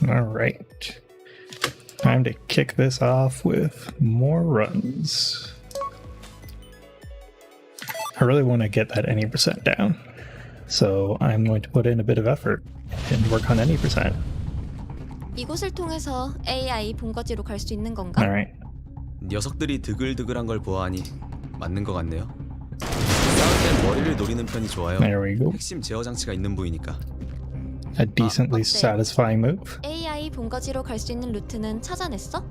Alright. Time to kick this off with more runs. I really want to get that any percent down. So I'm going to put in a bit of effort and work on any percent. 이곳을 통해서 AI 본거지로 갈 수 있는 건가? Alright. 녀석들이 드글드글한 걸 보아하니 맞는 것 같네요. 싸울 땐 머리를 노리는 편이 좋아요. There we go. 핵심 제어 장치가 있는 부위니까. A decently satisfying move. AI 본거지로 갈 수 있는 루트는 찾아냈어?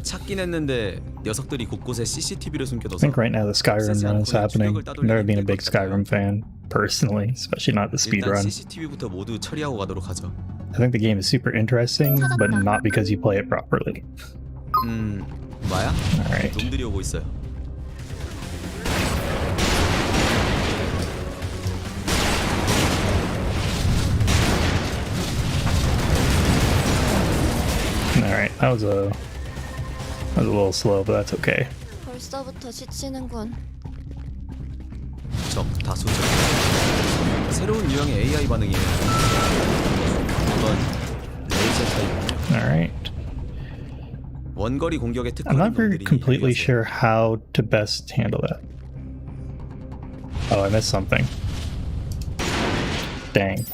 찾긴 했는데 녀석들이 곳곳에 CCTV를 I 숨겨둬서 think right now the Skyrim run is happening. I've never been a big Skyrim fan, personally, especially not the 일단 speedrun. CCTV부터 모두 처리하고 가도록 하죠. I think the game is super interesting, but not because you play it properly. 뭐야? Alright. 놈들이 오고 있어요. Alright, that was a little slow, but that's okay. 벌써부터 지치는군. 적 다수적. 새로운 유형의 AI 반응이에요. 이건 레이저 타입. Alright. 원거리 공격에 I'm 특화된 not very 놈들이 completely 유리하세요. sure how to best handle that. Oh, I missed something. Dang.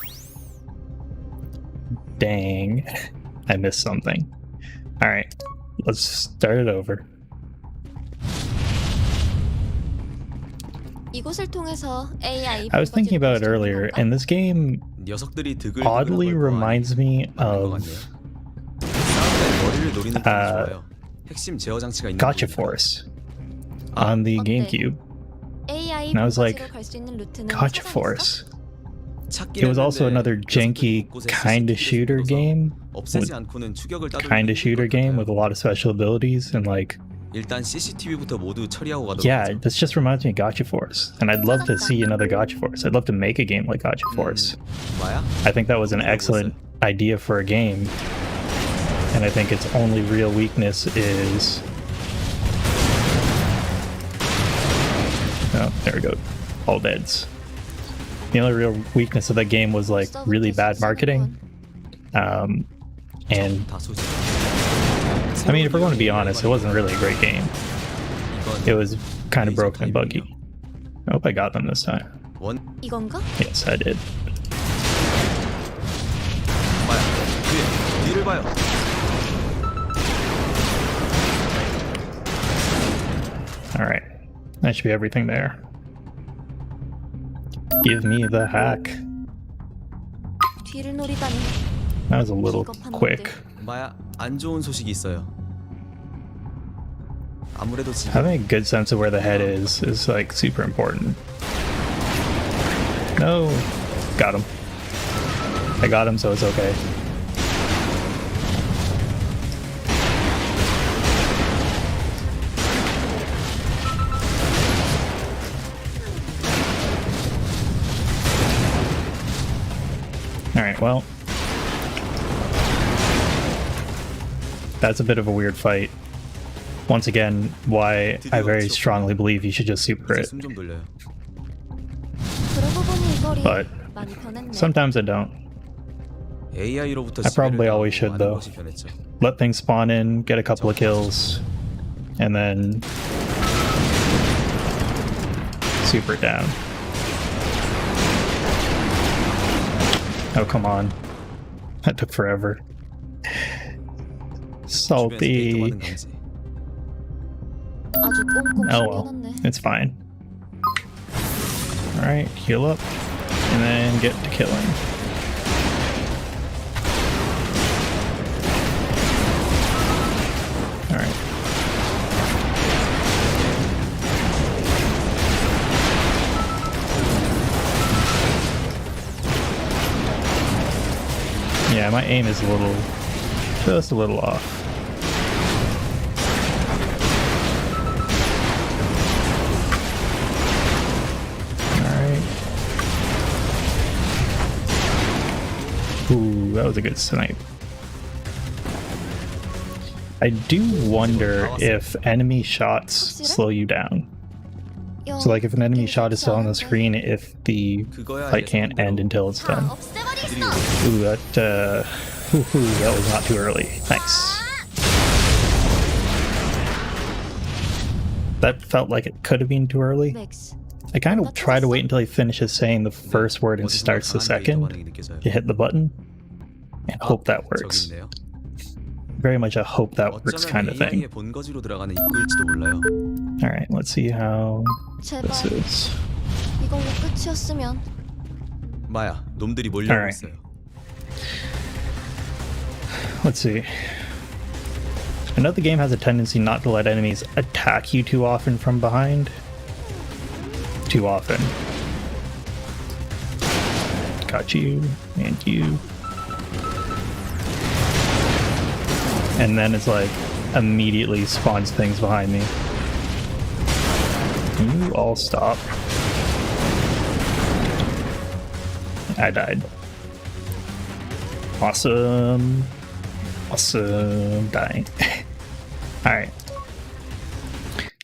Dang. I missed something. Alright, let's start it over. 이곳을 통해서 AI I was thinking about it earlier, and this game 녀석들이 oddly 드글드글한 걸 reminds me 보아하니 맞는 것 of 같네요. 싸울 땐 머리를 노리는 편이 좋아요. 핵심 제어 장치가 있는 Gotcha 부위니까. Force on the 어때? GameCube. AI And I was like, 본거지로 갈 수 있는 루트는 Gotcha 찾아냈어? Force. 찾긴 It was also 했는데 another janky 녀석들이 곳곳에 kind of CCTV를 shooter 숨겨둬서 game, 없애지 않고는 추격을 따돌리기 kind of 힘들 shooter 것 game 같아요. with a lot of special abilities, and like, 일단 CCTV부터 모두 처리하고 가도록 yeah, 하죠. this just reminds me of Gotcha Force, and I'd love to see another Gotcha Force. I'd love to make a game like Gotcha Force. 뭐야? I think that was an excellent idea for a game, and I think its only real weakness is... Oh, there we go. All deads. The only real weakness of that game was like really bad marketing. And 다수적. I mean, if we're going to be honest, it wasn't really a great game. It was kind of broken and buggy. I hope I got them this time. 원 이건가? Yes, I did. 뭐야? 뒤를 봐요. Alright. That should be everything there. Give me the hack. 뒤를 노리다니. That was a little quick. 마야, 안 좋은 소식이 있어요. 아무래도 지금 Having a good sense of where the head is like super important. No. Got him. I got him, so it's okay. Alright, well. That's a bit of a weird fight. Once again, why I very strongly believe you should just super 이제 it. 숨 좀 돌려요. 그러고 보니 이 거리 But 많이 변했네. sometimes I don't. AI로부터 I probably always should, 많은 though. 것이 변했죠. Let things spawn in, get a couple of kills, and then super it down. Oh, come on. That took forever. 주변에서 Salty. 데이터받은 감지. 아주 꼼꼼히 Oh well, 숨겨놨네. it's fine. Alright, heal up, and then get to killing. Alright. Yeah, my aim is just a little off. Alright. Ooh, that was a good snipe. I do wonder if enemy shots slow you down. So like if an enemy shot is still on the screen, if the fight can't end until it's done. 없애버리겠어. Ooh, that Ooh, that was not too early. Nice. That felt like it could have been too early. 맥스. I kind of try to wait until he finishes saying the first word and starts the second. You hit the button and hope that 저기 works. 있네요. Very much a hope that works kind of 어쩌면 thing. AI의 본거지로 들어가는 입구일지도 몰라요. Alright, let's see how 제발 this is. 이걸로 끝이었으면. 마야, 놈들이 몰려오고 Alright. 있어요. Let's see. I know the game has a tendency not to let enemies attack you too often from behind. Too often. Got you, and you. And then it's like immediately spawns things behind me. Can you all stop? I died. Awesome. Awesome. Dying. Alright.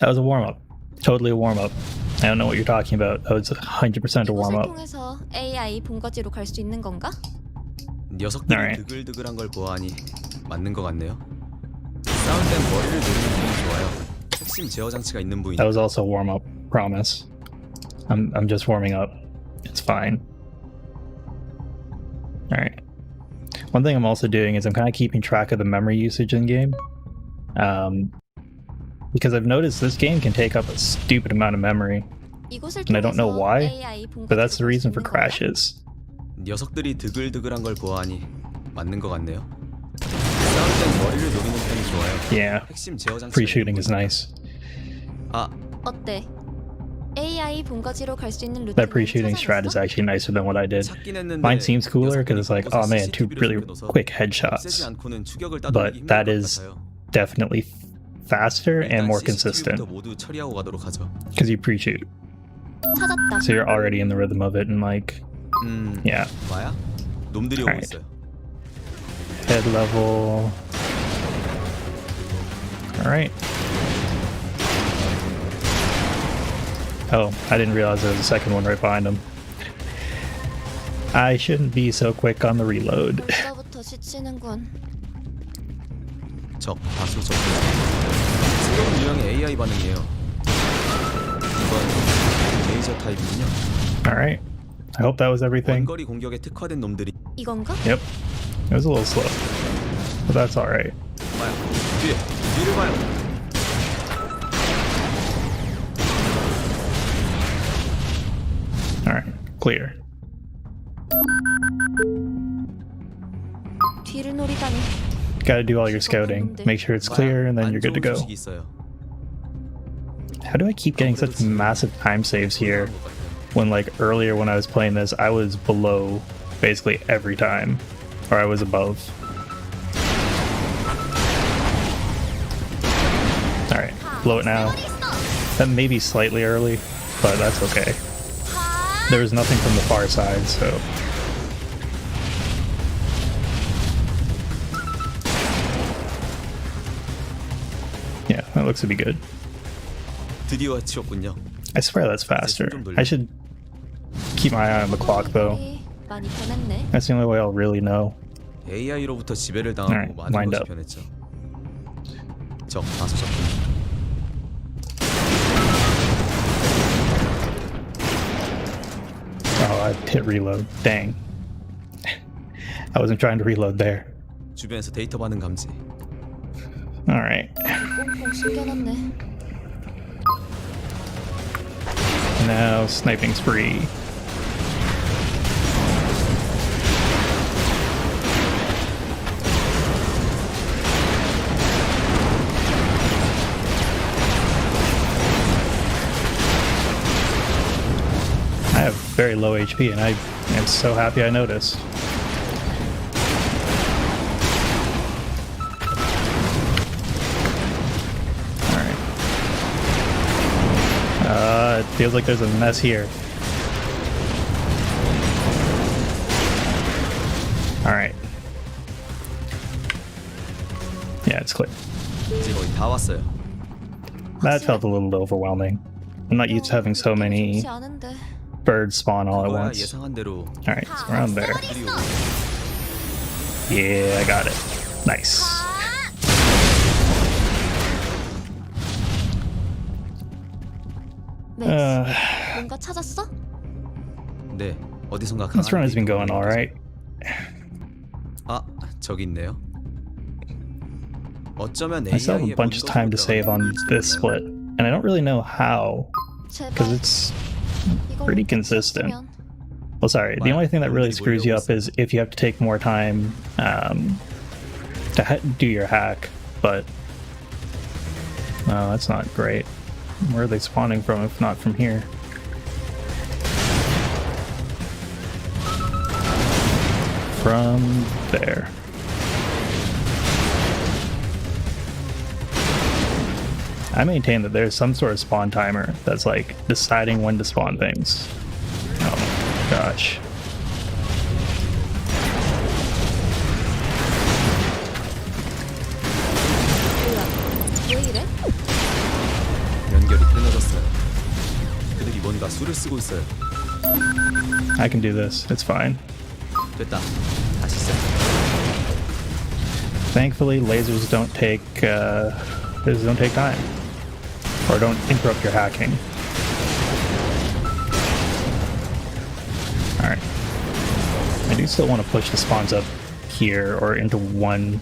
That was a warm-up. Totally a warm-up. I don't know what you're talking about. That was 100% a 이곳을 warm-up. 통해서 AI 본거지로 갈 수 있는 건가? 녀석들이 Alright. 드글드글한 걸 보아하니 맞는 것 같네요. 싸울 땐 머리를 노리는 편이 좋아요. 핵심 제어 장치가 있는 부위니 That was also a warm-up. Promise. I'm just warming up. It's fine. Alright. One thing I'm also doing is I'm kind of keeping track of the memory usage in game. Because I've noticed this game can take up a stupid amount of memory. 이곳을 And I don't know 통해서 why, AI but that's the 본거지로 reason 갈수 for 있는 건가? crashes. 녀석들이 드글드글한 걸 보아하니 맞는 것 같네요. 싸울 땐 머리를 노리는 편이 좋아요. Yeah, 핵심 제어 장치가 free shooting 있는 is 부위니까. nice. 아, 어때? AI 본거지로 갈 수 있는 루트는 That pre-shooting strat is 찾아냈어? actually nicer than what I did. 찾긴 했는데 Mine seems cooler because 녀석들이 it's like, 곳곳에 oh man, two CCTV를 really 숨겨둬서 quick 없애지 headshots. 않고는 추격을 But 따돌리기 힘들 that 것 is 같아요. definitely faster and 일단 more CCTV부터 consistent 모두 처리하고 가도록 하죠. because you pre-shoot. 찾았다. So you're already in the rhythm of it and like, yeah. 마야? 놈들이 오고 Alright. 있어요. Head level. Alright. Oh, I didn't realize there was a second one right behind him. I shouldn't be so quick on the reload. 벌써부터 지치는군. 적 다수 적. 새로운 유형의 AI 반응이에요. 이건 레이저 타입이군요. Alright. I hope that was everything. 원거리 공격에 특화된 놈들이. 이건가? Yep. It was a little slow. But that's alright. 마야, 뒤를 봐요. Alright. Clear. 뒤를 노리다니. Gotta do all your scouting. Make sure it's clear and then you're good to go. 안 좋은 소식이 있어요. How do I keep getting such massive time saves here? When like earlier when I was playing this, I was below basically every time. Or I was above. Alright, blow it now. That may be slightly early, but that's okay. There was nothing from the far side, so... Yeah, that looks to be good. 드디어 치웠군요. I swear that's faster. I should keep my eye on the clock though. 많이 변했네. That's the only way I'll really know. AI로부터 지배를 당하고 Alright, 많은 wind 것이 up. 변했죠. 적 다수 적군. Oh, I hit reload. Dang. I wasn't trying to reload there. 주변에서 데이터 반응 감지. Alright. 꽁꽁 숨겨놨네. Now, sniping spree. I have very low HP and I am so happy I noticed. Alright. It feels like there's a mess here. Alright. Yeah, it's clear. 이제 거의 다 왔어요. That felt a little overwhelming. I'm not used to having so many 좋지 않은데. birds spawn all at 그거야 once. 예상한 대로 Alright, so around there. 들이 오고 Yeah, I got it. Nice. 맥스, 뭔가 찾았어? 네, 어디선가 This 강한 run has been 데이터가 going 느껴져요. alright. 아, 저기 있네요. 어쩌면 I still have a AI의 bunch of time to save on this split, and I don't really know how, because 제발 it's 이걸 pretty consistent. 찾으면. Well, sorry, the only thing that really screws you up is if you have to take more time to do your hack, but no, that's not great. Where are they spawning from if not from here? From there. I maintain that there's some sort of spawn timer that's like deciding when to spawn things. Oh my gosh. 뭐야? 왜 이래? 연결이 끊어졌어요. 그들이 뭔가 수를 쓰고 있어요. I can do this. It's fine. 됐다. 다시 시작. Thankfully, lasers don't take time, or don't interrupt your hacking. All right. I do still want to push the spawns up here or into one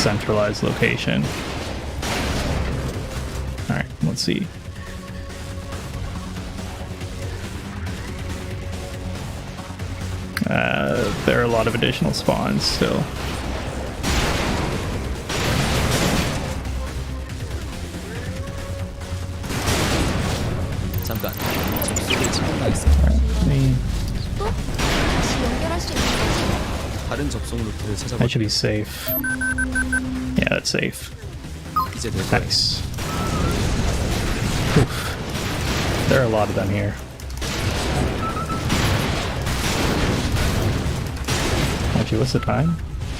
centralized location. All right. Let's see. There are a lot of additional spawns still. 잠깐. 접속에 침묵하겠어. Me. 또? 다시 연결할 수 있는 거지? 다른 접속 루트를 That 찾아볼게요. should be safe. Yeah, that's safe. 이제 될 거예요. Nice. Oof. There are a lot of them here. Actually, what's the time?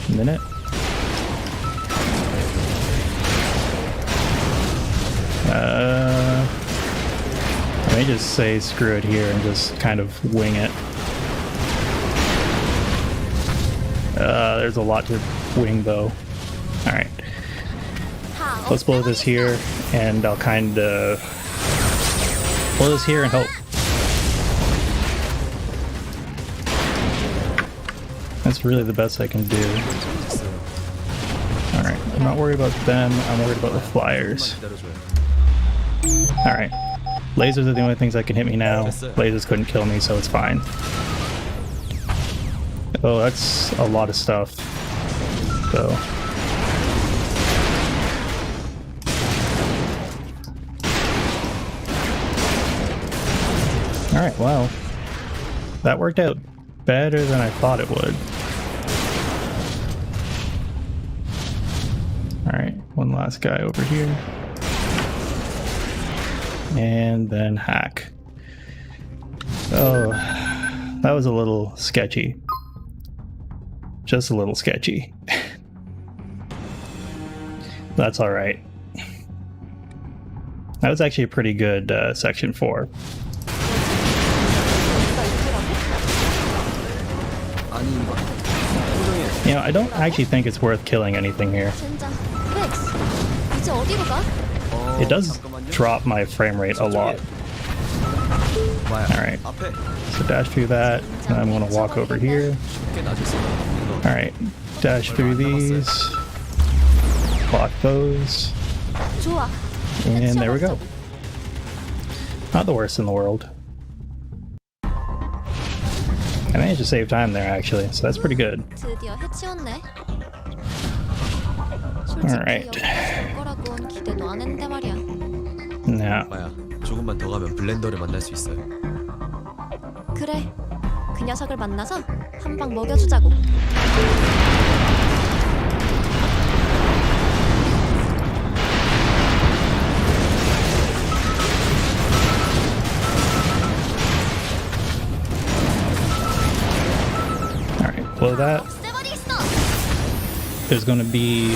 A minute? I may just say screw it here and just kind of wing it. There's a lot to wing though. Alright. 다 Let's blow this here, and I'll kind of blow this here and hope. That's really the best I can do. Alright, I'm not worried about them, I'm worried about the flyers. 기다려줘요. Alright. Lasers are the only things that can hit me now. Lasers couldn't kill me, so it's fine. Oh, that's a lot of stuff. So. Alright, well. That worked out better than I thought it would. Alright, one last guy over here. And then hack. Oh, that was a little sketchy. Just a little sketchy. That's alright. That was actually a pretty good section 4. 아니, 표정이 You know, I don't actually think it's worth killing anything here. 젠장. 맥스, 이제 어디로 가? It does drop my frame rate a lot. Alright, 앞에 so dash through that, and I'm gonna walk over here. 쉽게 낮을 수 있는 거. Alright, dash through these, block those, 좋아. and there we go. Not the worst in the world. I managed to save time there actually, so that's pretty good. 드디어 해치웠네. Alright. 솔직히 여기까지 올 거라고는 기대도 안 했는데 말이야. Now, 마야, 조금만 더 가면 블렌더를 만날 수 있어요. 그래. 그 녀석을 만나서 한 방 먹여주자고. alright, blow that. 없애버리겠어. There's gonna be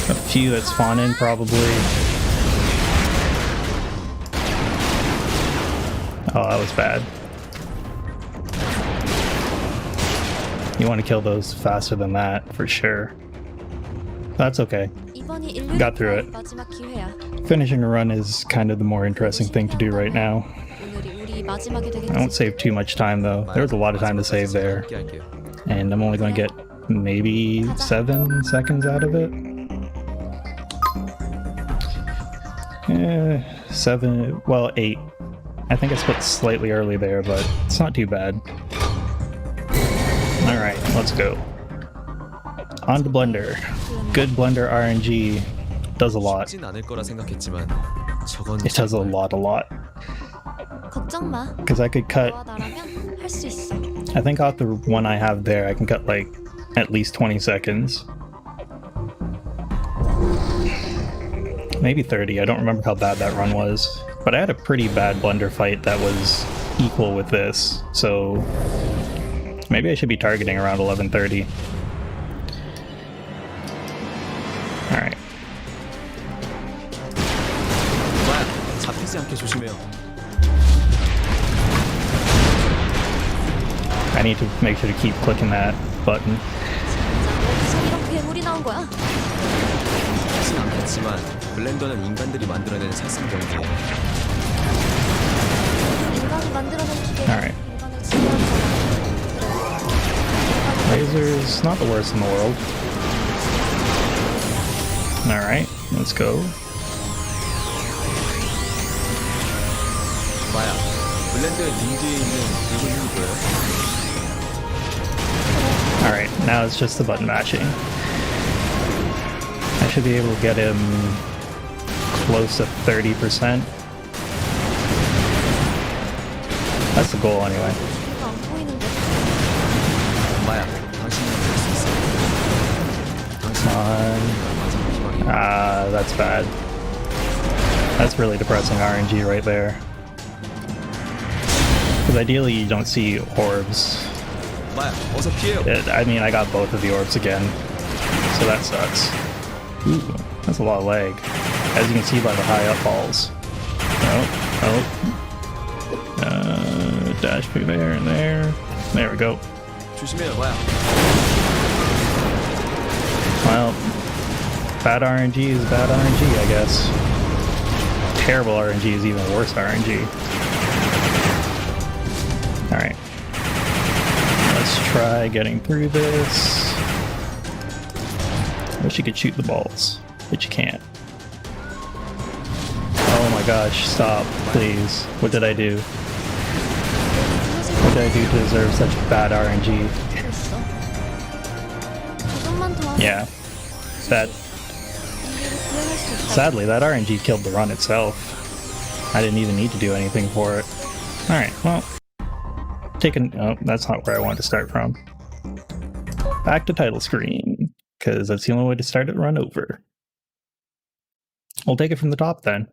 a few that spawn in probably. Oh, that was bad. You want to kill those faster than that, for sure. That's okay. 이번이 인류 Got through it. 마지막 기회야. Finishing a run is kind of the more interesting thing to do right now. 오늘이 우리 마지막이 I 되겠지. won't save too much time though. There was a lot of time to save there. 함께 할게요. And I'm only going to get maybe 7 seconds out of it. 7, well 8. I think I split slightly early there, but it's not too bad. Alright, let's go. On to Blender. Good Blender RNG does a lot. 쉽진 않을 거라 생각했지만 저건 It does a 정말 lot. 걱정 마. Because I could cut, 너와 나라면 할 수 있어. I think off the one I have there, I can cut like at least 20 seconds. Maybe 30, I don't remember how bad that run was. But I had a pretty bad Blender fight that was equal with this, so maybe I should be targeting around 11:30. Alright. 뭐야, 잡히지 않게 조심해요. I need to make sure to keep clicking that button. 진짜 여기서 이런 괴물이 나온 거야? 하진 않겠지만 블렌더는 인간들이 만들어내는 살상 경기예요. 인간이 만들어낸 기계가 Alright. 인간을 지배한 거야. Lasers, not the worst in the world. Alright, let's go. 마야, 블렌더의 등 뒤에 있는 붉은 힘이 보여요? Alright, now it's just the button mashing. I should be able to get him close to 30%. That's the goal anyway. 이거 안 보이는데. 마야, 당신은 할 수 있어. Come on. 마지막 희망이. That's bad. That's really depressing RNG right there. Because ideally you don't see orbs. 마야, 어서 피해요. I mean, I got both of the orbs again, so that sucks. Ooh, that's a lot of lag, as you can see by the high up balls. Dash through there and there. There we go. 조심해요, 마야. Well, bad RNG is bad RNG, I guess. Terrible RNG is even worse RNG. Alright. Let's try getting through this. Wish you could shoot the balls, but you can't. Oh my gosh, stop, please. What did I do? What did I do to deserve such bad RNG? 됐어. 조금만 더. Yeah, that, 인류를 구해낼 수 있다. sadly, that RNG killed the run itself. I didn't even need to do anything for it. Alright, well, oh, that's not where I wanted to start from. Back to title screen, because that's the only way to start it run over. We'll take it from the top then.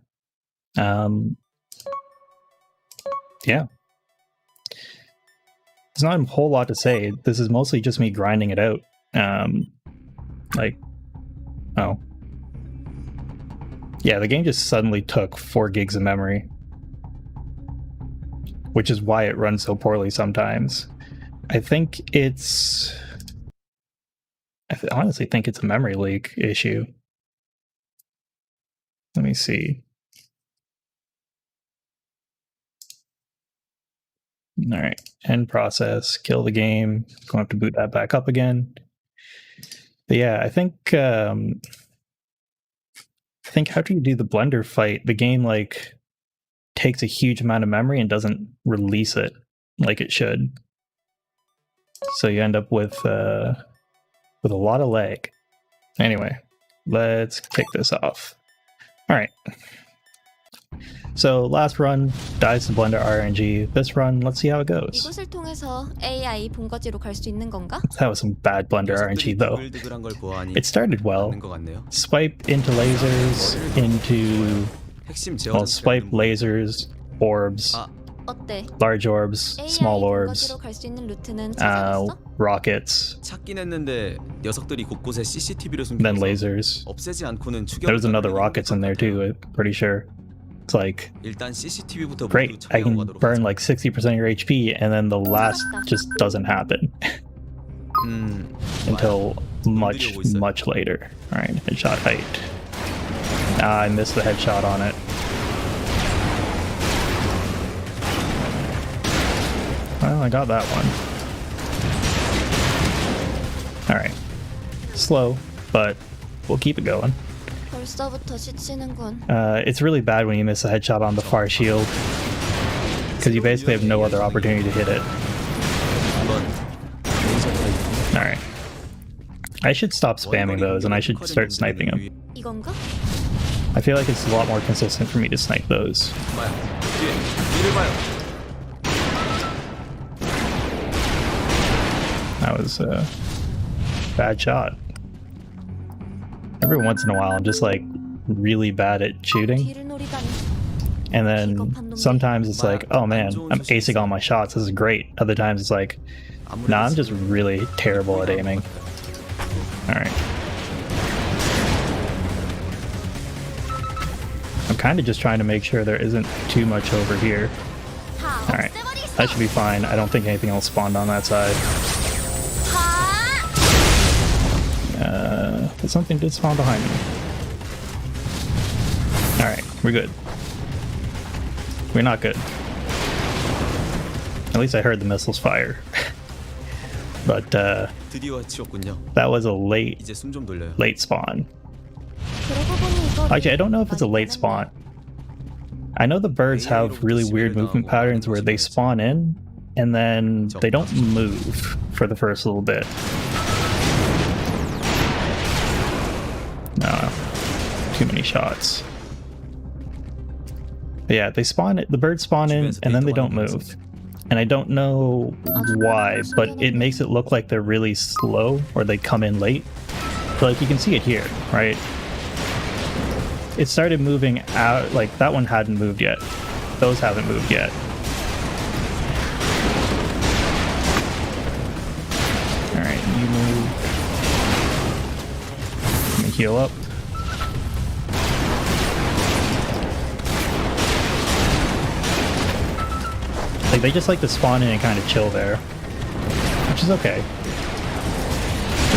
Yeah. There's not a whole lot to say. This is mostly just me grinding it out. Oh. Yeah, the game just suddenly took 4 gigs of memory. Which is why it runs so poorly sometimes. I think it's... I honestly think it's a memory leak issue. Let me see. Alright, end process, kill the game. Going to have to boot that back up again. But yeah, I think after you do the Blender fight, the game like takes a huge amount of memory and doesn't release it like it should. So you end up with a lot of lag. Anyway, let's kick this off. Alright. So last run, dies to Blender RNG. This run, let's see how it goes. 이곳을 통해서 AI 본거지로 갈 수 있는 건가? That was some bad Blender RNG though. 드글드글한 걸 보아하니 It started well. 맞는 것 같네요. Swipe into lasers, into... 핵심 Well, 제어는 swipe lasers, orbs, 어때? large orbs, AI small orbs, 본거지로 갈 수 있는 루트는 찾아냈어? rockets, 찾긴 했는데 녀석들이 곳곳에 CCTV를 then 숨겨서 lasers. 없애지 않고는 추격. There's another rockets in there too, I'm pretty sure. It's like, 일단 CCTV부터 great, I can burn like 60% of your HP, and then the last just doesn't happen. until much later. All right, headshot height. Ah, I missed the headshot on it. Well, I got that one. All right, slow, but we'll keep it going. 벌써부터 지치는군. It's really bad when you miss a headshot on the far shield, because you basically have no other opportunity to hit it. Alright. I should stop spamming those and I should start sniping them. 이건가? I feel like it's a lot more consistent for me to snipe those. That was a bad shot. Every once in a while I'm just like really bad at shooting. 뒤를 노리다니. And then sometimes it's like, oh man, I'm acing all my shots, this is great. Other times it's like, nah, I'm just really terrible at aiming. Alright. I'm kind of just trying to make sure there isn't too much over here. Alright, that should be fine. I don't think anything else spawned on that side. But something did spawn behind me. Alright, we're good. We're not good. At least I heard the missiles fire. But that was a late spawn. Actually, I don't know if it's a late spawn. I know the birds have really weird movement patterns where they spawn in and then they don't move for the first little bit. No, too many shots. But yeah, they spawn it. The birds spawn in and then they don't move. And I don't know why, but it makes it look like they're really slow or they come in late. But like you can see it here, right? It started moving out, like that one hadn't moved yet. Those haven't moved yet. Alright, you move. Let me heal up. Like they just like to spawn in and kind of chill there, which is okay.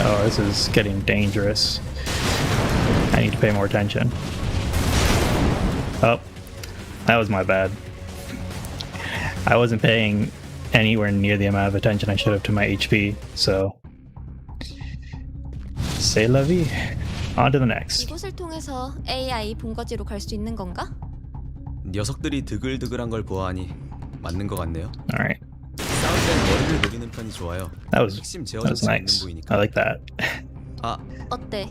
Oh, this is getting dangerous. I need to pay more attention. Oh, that was my bad. I wasn't paying anywhere near the amount of attention I should have to my HP, so c'est la vie. On to the next. 이곳을 통해서 AI 본거지로 갈 수 있는 건가? 녀석들이 드글드글한 걸 보아하니 맞는 것 같네요. All right. 싸울 땐 머리를 노리는 편이 좋아요. That was nice. I like that. 아, 어때?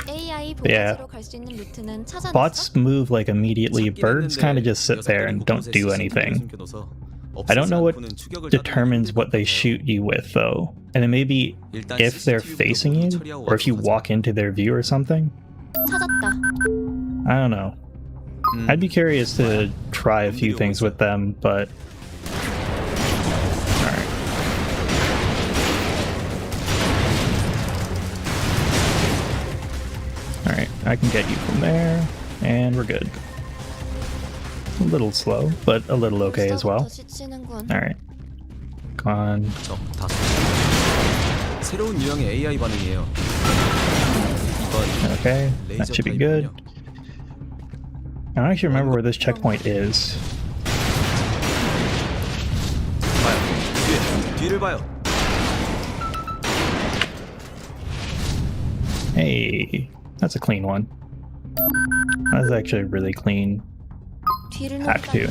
AI Yeah. 본거지로 갈 수 있는 루트는 찾아냈어? Bots move like immediately. Birds kind of just sit there and don't do anything. I don't know what determines what they shoot you with though. And it may be if they're facing you or if you walk into their view or something. 찾았다. I don't know. I'd be curious to try a few things with them, but alright. Alright, I can get you from there, and we're good. A little slow, but a little okay as well. Alright. Come on. 적 다섯. 새로운 유형의 AI 반응이에요. 이건 Okay, that should be good. I don't actually remember where this checkpoint is. 봐요. 뒤를 봐요. Hey, that's a clean one. That's actually a really clean 뒤를 hack too.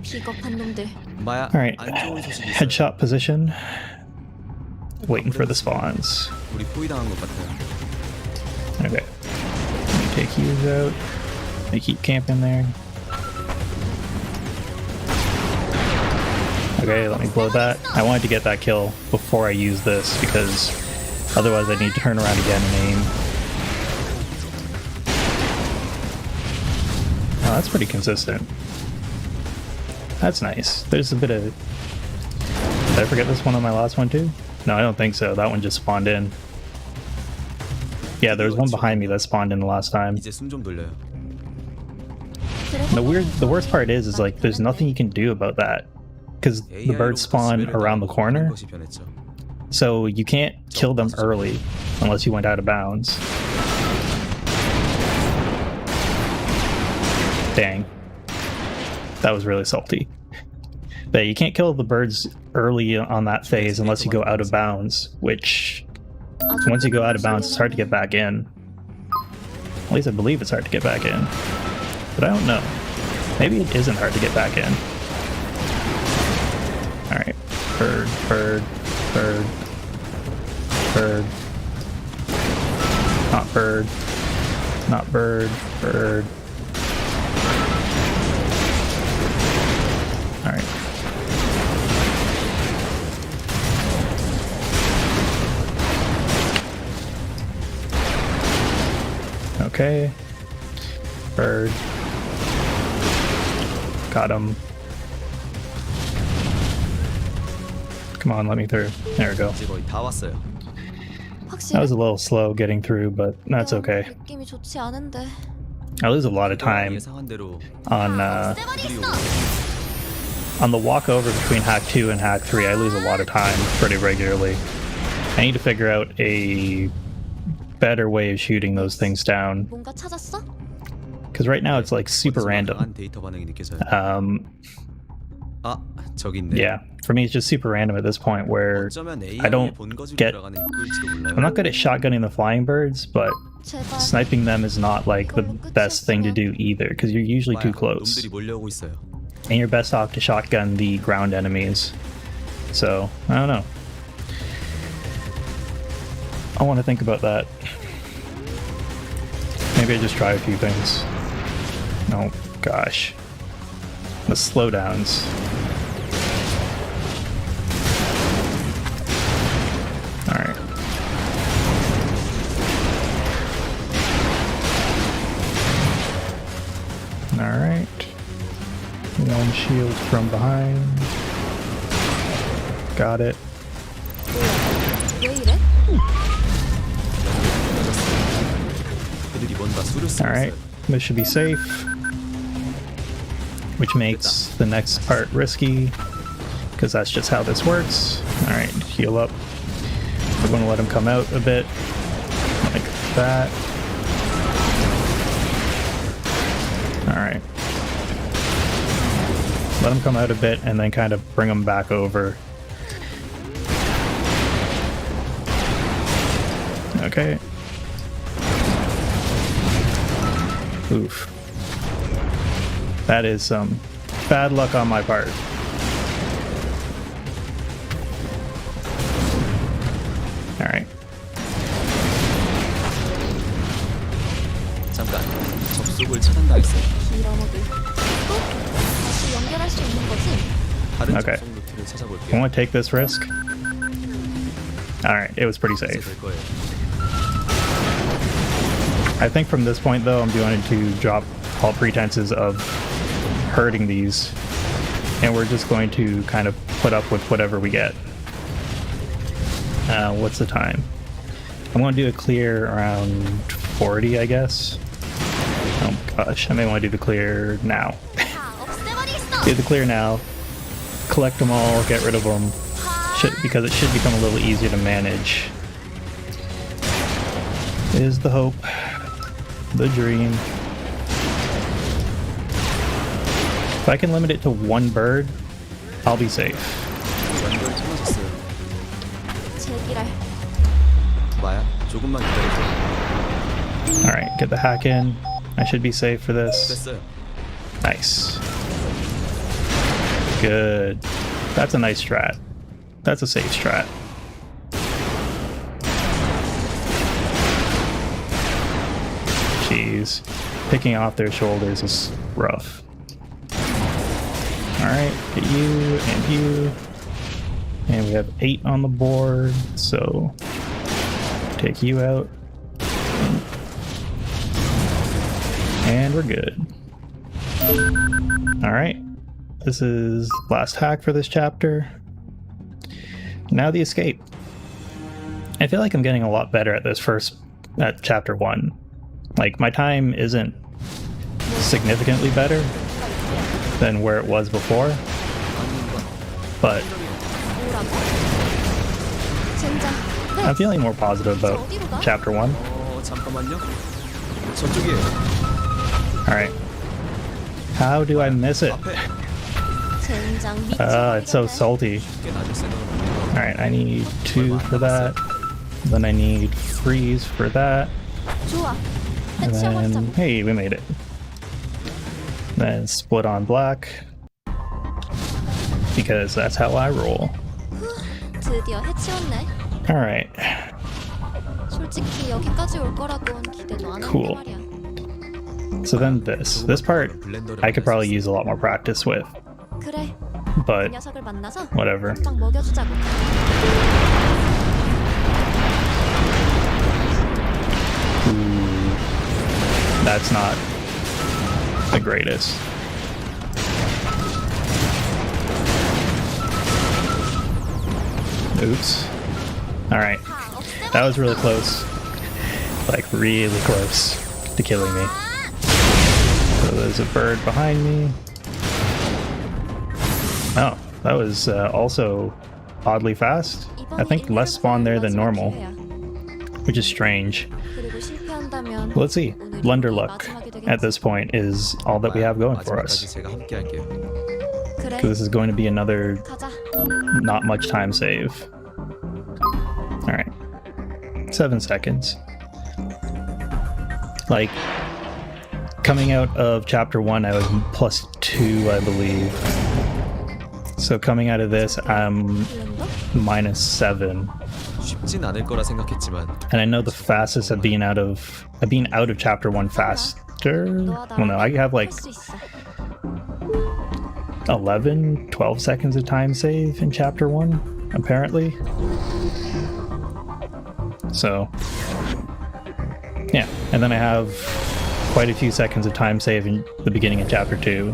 비겁한 놈들. 마야, Alright, 안 좋은 소식이 있어요. headshot position. Waiting for the spawns. 우리 포위당한 것 같아요. Okay. Let me take you out. They keep camping there. Okay, let me blow that. I wanted to get that kill before I use this because otherwise I need to turn around again and aim. Oh, that's pretty consistent. That's nice. There's a bit of... Did I forget this one on my last one too? No, I don't think so. That one just spawned in. Yeah, there was one behind me that spawned in the last time. 이제 숨 좀 돌려요. The worst part is like there's nothing you can do about that because the birds spawn around the corner. So you can't kill them early unless you went out of bounds. Dang. That was really salty. But you can't kill the birds early on that phase unless you go out of bounds, which once you go out of bounds, it's hard to get back in. At least I believe it's hard to get back in. But I don't know. Maybe it isn't hard to get back in. Alright. Bird, bird, bird, bird. Not bird. Not bird, bird. Alright. Okay. Bird. Got him. Come on, let me through. There we go. 이제 거의 다 왔어요. That was a little slow getting through, but that's okay. 느낌이 좋지 않은데. I lose a lot of time 예상한 대로 on the walk over between hack 2 and hack 3. I lose a lot of time pretty regularly. I need to figure out a better way of shooting those things down. 뭔가 찾았어? Because right now it's like super random. 강한 데이터 반응이 느껴져요. 아, 저기 있네. Yeah, for me it's just super random at this point where 어쩌면 I don't AI의 본거지로 get. 들어가는 입구일지도 몰라요. I'm not good at shotgunning the flying birds, but 제발. sniping them is not like the best thing to do either, because you're usually too close. 놈들이 몰려오고 있어요. And you're best off to shotgun the ground enemies. So, I don't know. I want to think about that. Maybe I just try a few things. Oh, gosh. The slowdowns. Alright. Alright. One shield from behind. Got it. 왜 이래? 그들이 뭔가 수를 쓰고 Alright. 있어요. This should be safe. Which makes the next part risky. Because that's just how this works. Alright, heal up. We're going to let him come out a bit. Like that. Alright. Let him come out a bit and then kind of bring him back over. Okay. Oof. That is some bad luck on my part. Alright. 잠깐, 접속을 차단당했어요. 빌어먹을. 또? 다시 연결할 수 있는 거지? 다른 Okay. 접속 루트를 I 찾아볼게요. want to take this risk. Alright, it was pretty 이제 safe. 될 거예요. I think from this point though, I'm going to drop all pretenses of hurting these. And we're just going to kind of put up with whatever we get. What's the time? I'm going to do a clear around 40, I guess. Oh gosh, I may want to do the clear now. 다 없애버리겠어. Do the clear now. Collect them all, get rid of them. Because it should become a little easier to manage. Is the hope. The dream. If I can limit it to one bird, I'll be safe. 연결 끊어졌어요. 제기랄. 마야, 조금만 기다려줘. Alright, get the hack in. I should be safe for this. 됐어요. Nice. Good. That's a nice strat. That's a safe strat. Jeez. Picking off their shoulders is rough. Alright, get you and you. And we have 8 on the board, so take you out. And we're good. Alright. This is last hack for this chapter. Now the escape. I feel like I'm getting a lot better at this at chapter 1. Like, my time isn't significantly better than where it was before, but 뭐라고? 젠장. I'm feeling more positive about chapter 1. 잠깐만요. 저쪽이에요. Alright. How do I miss it? 앞에. 젠장 It's so salty. 꽤 낮을 생각은 없네요. Alright, I need 2 for that. Then I need freeze for that. 좋아. And 해치워봤자. then, hey, we made it. Then split on black. Because that's how I roll. 드디어 해치웠네. Alright. 솔직히 여기까지 올 거라고는 기대도 안 Cool. 했는데 말이야. So then this part, I could probably use a lot more practice with. 그래. 그 But 녀석을 만나서 whatever. 빵 먹여주자고. Ooh, that's not the greatest. Oops. Alright. That was really close. Like, really close to killing me. So there's a bird behind me. Oh, that was also oddly fast. I think less spawn there than normal, which is strange. 그리고 실패한다면 Let's see. Blunder luck at this point is all that we have going for 마지막까지 us. 제가 함께 할게요. 그래. Because this is going to be another 가자. not much time save. Alright. 7 seconds. Like, coming out of chapter 1, I was +2, I believe. So coming out of this, I'm 블렌더? -7. 쉽진 않을 거라 생각했지만 And I know the fastest I've been out of chapter 1 faster. Well, no, I have like 할수 있어. 11, 12 seconds of time save in chapter 1, apparently. So, yeah. And then I have quite a few seconds of time save in the beginning of chapter 2.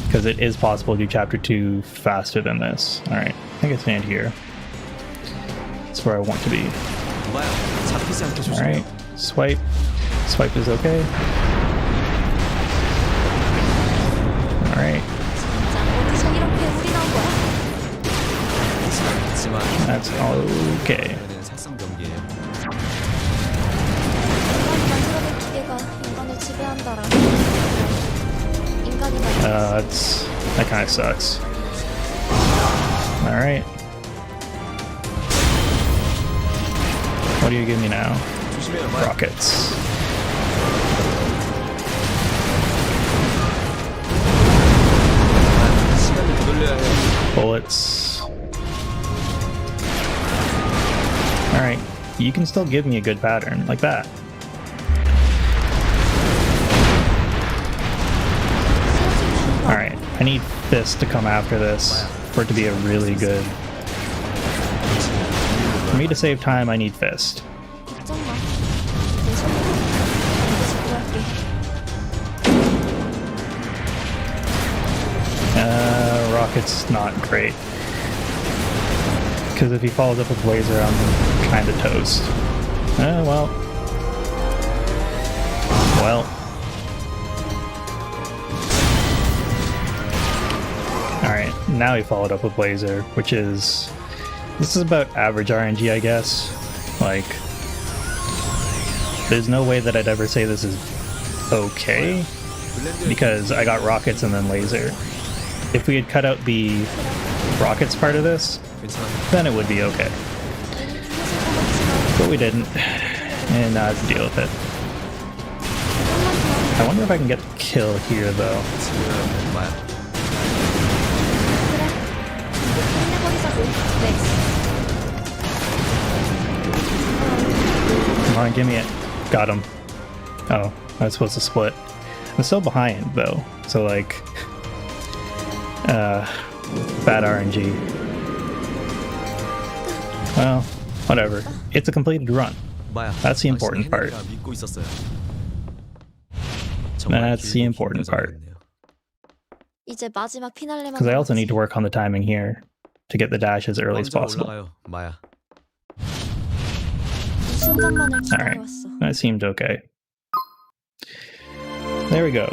Because it is possible to do chapter 2 faster than this. Alright, I think I stand here. That's where I want to be. 엄마야, 잡히지 않게 조심해요. Alright, swipe. Swipe is okay. Alright, 진짜 어디서 이렇게 우리 나온 거야? 그렇지만 that's okay. 이번에는 색상 경기예요. 인간이 만들어낸 기계가 인간을 지배한다라. 인간이 만든 That kind of sucks. Alright. What do you give me now? 조심해요, 엄마야. Rockets. 시간을 되돌려야 해요. Bullets. Alright. You can still give me a good pattern, like that. Alright. I need this to come after this for it to be a really good... For me to save time, I need fist. 걱정 마. 내 손으로 반드시 구할게. Rocket's not great. Because if he follows up with laser, I'm kind of toast. Well. Well. Alright, now he followed up with laser, which is... This is about average RNG, I guess. Like... There's no way that I'd ever say this is okay, because I got rockets and then laser. If we had cut out the rockets part of this, 괜찮아요. then it would be okay. But we didn't, and now I have to deal with it. I wonder if I can get the kill here, though. 지금 엄마야. 끝내버리자고. 네. Come on, give me it. Got him. Oh, I was supposed to split. I'm still behind, though, so like... bad RNG. Well, whatever. It's a completed run. 엄마야. That's the important 당신이 part. 해내리라 믿고 있었어요. That's the important part. 이제 마지막 피날레만 Because I also 남았지. need to work on the timing here to get the dash as early as 먼저 possible. 올라가요, 마야. 이 순간만을 Alright, 기다려왔어. that seemed okay. There we go.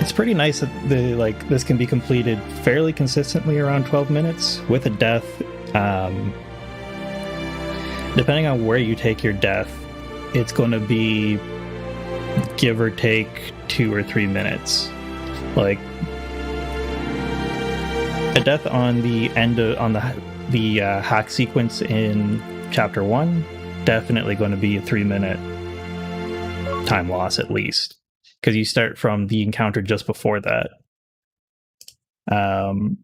It's pretty nice that this can be completed fairly consistently around 12 minutes. With a death, Depending on where you take your death, it's going to be give or take 2 or 3 minutes. Like a death on the end of the hack sequence in chapter 1, definitely going to be a 3-minute time loss at least, because you start from the encounter just before that.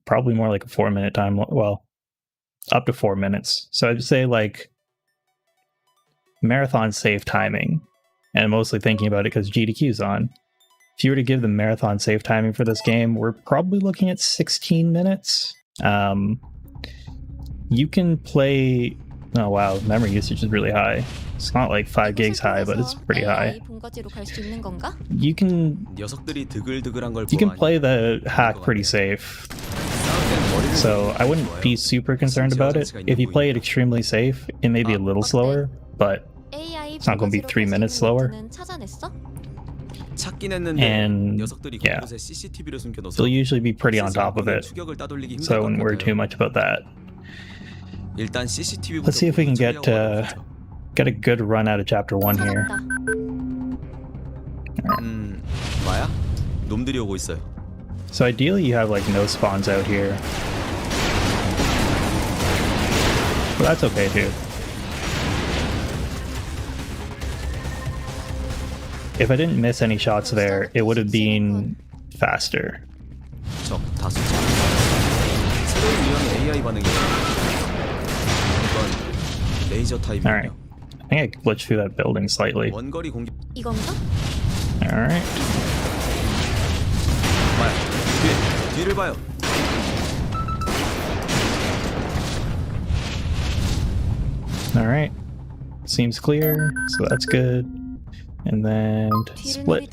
Probably more like a 4-minute time, well, up to 4 minutes. So I'd say like marathon safe timing, and mostly thinking about it because GDQ's on. If you were to give the marathon safe timing for this game, we're probably looking at 16 minutes. You can play... Oh wow, memory usage is really high. It's not like 5 gigs high, but it's pretty high. You can play the hack pretty safe. So I wouldn't be super concerned about it. If you play it extremely safe, it may be a little slower, but it's not going to be 3 minutes slower. And yeah, they'll usually be pretty on top of it, so I wouldn't worry too much about that. Let's see if we can get a good run out of chapter 1 here. 마야? 놈들이 오고 있어요. So ideally you have like no spawns out here. But that's okay too. If I didn't miss any shots there, it would have been faster. 적 다수 차. 새로운 유형의 AI 반응이에요. 이건 레이저 타입이에요. Alright. I think I glitched through that building slightly. 원거리 공격. 이건가? Alright. 마야, 뒤를 봐요. Alright. Seems clear, so that's good. And then split.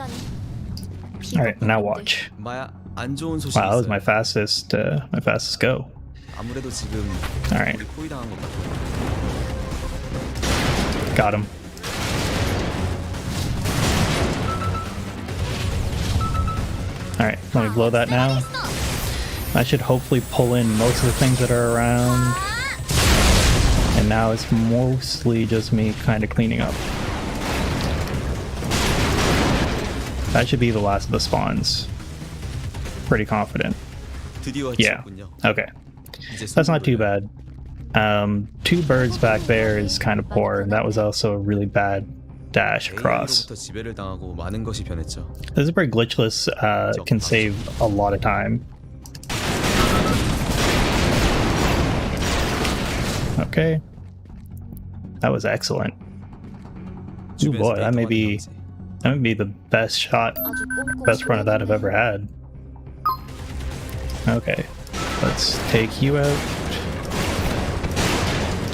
Alright, now watch. 마야, 안 좋은 소식이 Wow, that was 있어요. my fastest go. 아무래도 지금 Alright. 우리 포위 당한 것 같아요. Got him. Alright, let me blow that now. That should hopefully pull in most of the things that are around. And now it's mostly just me kind of cleaning up. That should be the last of the spawns. Pretty confident. 드디어 Yeah. 왔군요. Okay. 이제 That's not too 손을 bad. 2 birds back there is kind of poor, and that was also a really bad dash across. AI로부터 지배를 당하고 많은 것이 변했죠. This is where glitchless can save a lot of time. Okay. That was excellent. Ooh boy, that may be the best shot, best run of that I've ever had. Okay, let's take you out.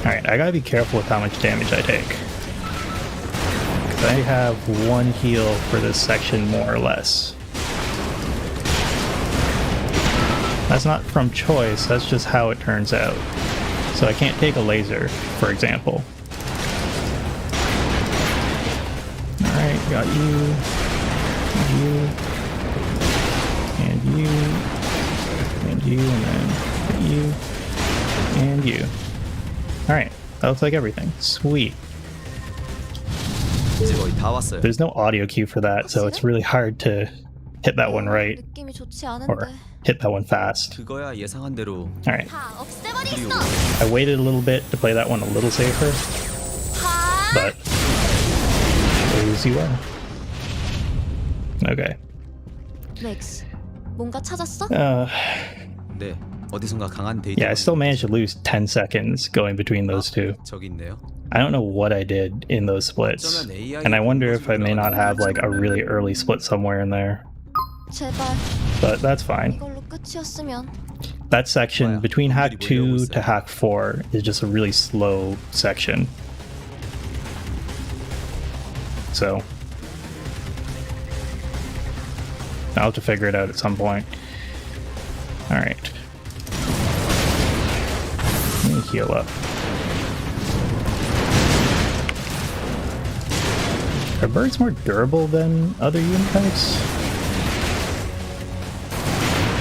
Alright, I gotta be careful with how much damage I take. 'Cause I have 1 heal for this section more or less. That's not from choice, that's just how it turns out. So I can't take a laser, for example. Alright, got you, and you, and you, and then you, and you. Alright, that looks like everything. Sweet. 이제 거의 다 왔어요. There's no audio cue for that, so it's really hard to hit that one right, 느낌이 좋지 or 않은데. hit that one fast. 그거야 예상한 대로. Alright, 다 없애버리겠어. I waited a little bit to play that one a little safer, but as you are. Okay. 렉스, 뭔가 찾았어? 네, 어디선가 강한 데이터. Yeah, I still managed to lose 10 seconds going between those two. 저기 있네요. I don't know what I did in those splits, and I wonder if I may not have like a really early split somewhere in there, 제발 but that's fine. 이걸로 끝이었으면. That section between hack 2 to hack 4 is just a really slow section. So I'll have to figure it out at some point. Alright. Let me heal up. Are birds more durable than other unit types?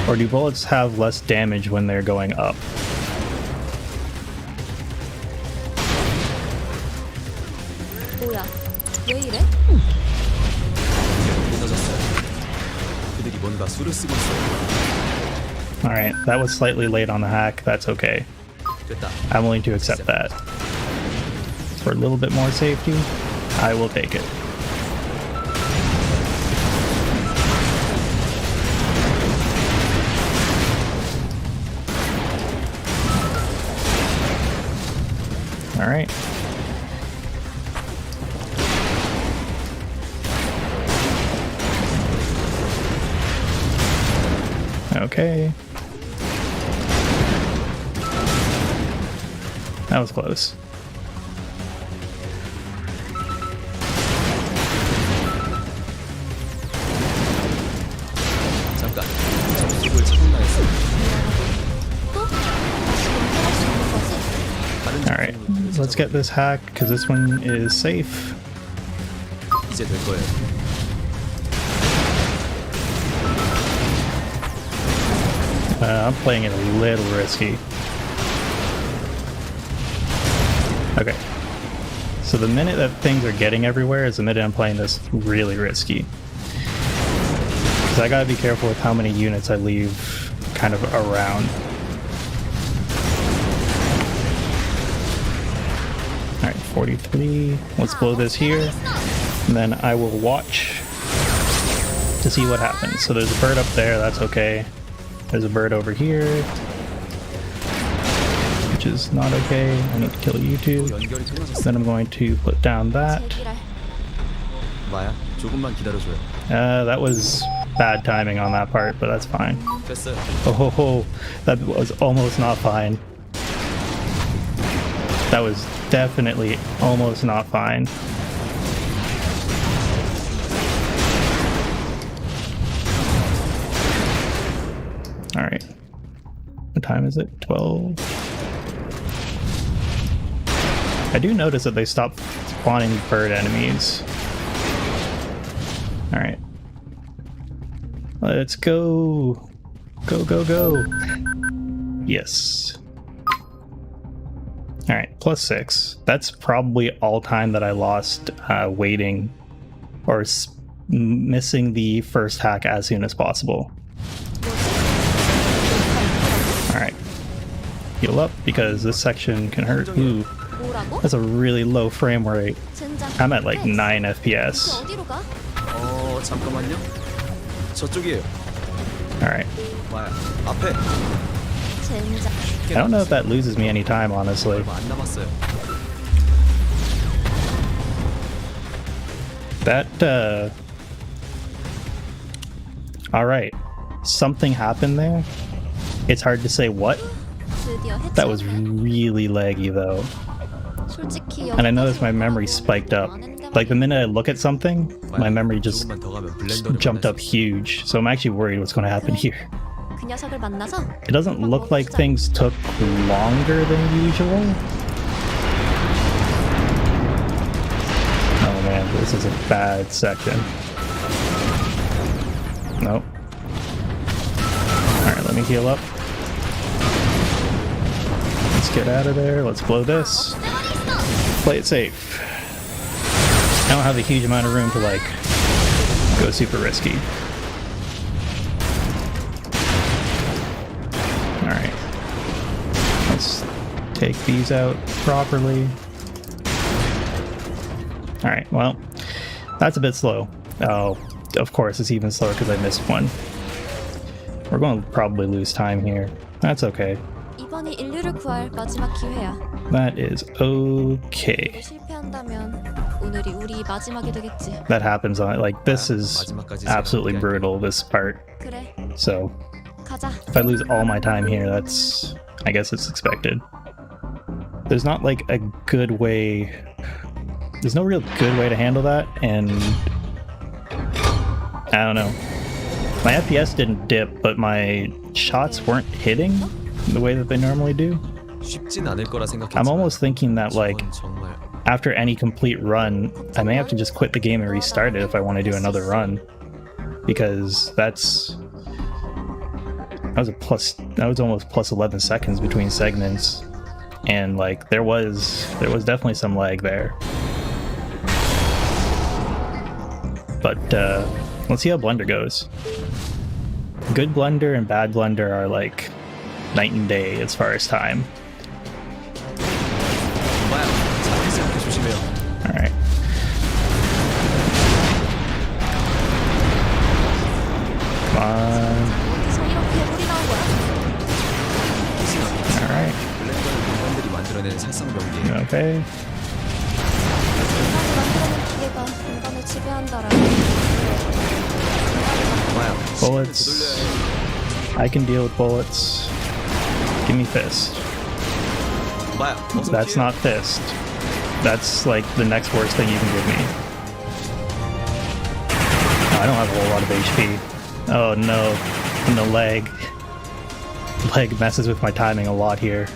Or do bullets have less damage when they're going up? 뭐야? 왜 이래? 무너졌어요. 그들이 뭔가 수를 쓰고 있어요. Alright, that was slightly late on the hack. That's okay. 됐다. I'm willing to accept that. For a little bit more safety, I will take it. Alright. Okay. That was close. 잠깐. 접속을 착용당했어. 또? 다시 연결할 수 있는 거지? 다른 Alright, let's get this hack because this one is safe. 이제 될 거예요. I'm playing it a little risky. Okay. So the minute that things are getting everywhere is the minute I'm playing this really risky. Because I gotta be careful with how many units I leave kind of around. Alright, 43. Let's blow this here. And then I will watch to see what happens. So there's a bird up there, that's okay. There's a bird over here, which is not okay. I need to kill you too. 연결이 통하셨어. Then I'm going to put down that. 제기랄. 마야, 조금만 기다려줘요. That was bad timing on that part, but that's fine. 됐어요. Oh, that was almost not fine. That was definitely almost not fine. Alright. What time is it? 12. I do notice that they stopped spawning bird enemies. Alright. Let's go. Go, go, go. Yes. Alright, +6. That's probably all time that I lost waiting or missing the first hack as soon as possible. Alright. Heal up because this section can hurt. Ooh, 뭐라고? that's a really low frame rate. 젠장. I'm at like 네. 9 FPS. 어디로 가? 잠깐만요. 저쪽이에요. Alright. 마야, 앞에. 젠장. I don't know if that loses me any time, honestly. 얼마 안 남았어요. That, Alright. Something happened there. It's hard to say what. 드디어 해체. That was really laggy, though. 솔직히 And I noticed my memory spiked up. Like, the minute I look at something, my memory just 조금만 더 가면 블렌더를 jumped up huge. So I'm actually worried what's going to happen here. 그 녀석을 만나서 It doesn't look like things took longer than usual. Oh man, this is a bad section. Nope. Alright, let me heal up. Let's get out of there. Let's blow this. Play it safe. I don't have a huge amount of room to, like, go super risky. Alright. Let's take these out properly. Alright, well, that's a bit slow. Oh, of course, it's even slower because I missed one. We're going to probably lose time here. That's okay. 이번이 인류를 구할 마지막 기회야. That is okay. 실패한다면 오늘이 우리 마지막이 되겠지. That happens on, like, this is absolutely brutal, this part. 그래, So, 가자. if I lose all my time here, that's, I guess it's expected. There's not, like, a good way, there's no real good way to handle that, and I don't know. My FPS didn't dip, but my shots weren't hitting the way that they normally do. 쉽진 않을 거라 생각했지만 I'm almost thinking that, like, 저건 정말 after any complete run, I may have to just quit the game and restart it if I want to do another run. Because that was almost plus 11 seconds between segments. And like there was definitely some lag there. But let's see how Blender goes. Good Blender and bad Blender are like night and day as far as time. Alright. Come on. 어디서 이런 괴물이 나온 거야? Alright. 인간들이 만들어낸 살상 병기. Okay. 인간이 만들어낸 기계가 인간을 지배한다라는. Bullets. I can deal with bullets. Give me fist. That's not fist. That's like the next worst thing you can give me. I don't have a whole lot of HP. Oh no. And the leg. Leg messes with my timing a lot here.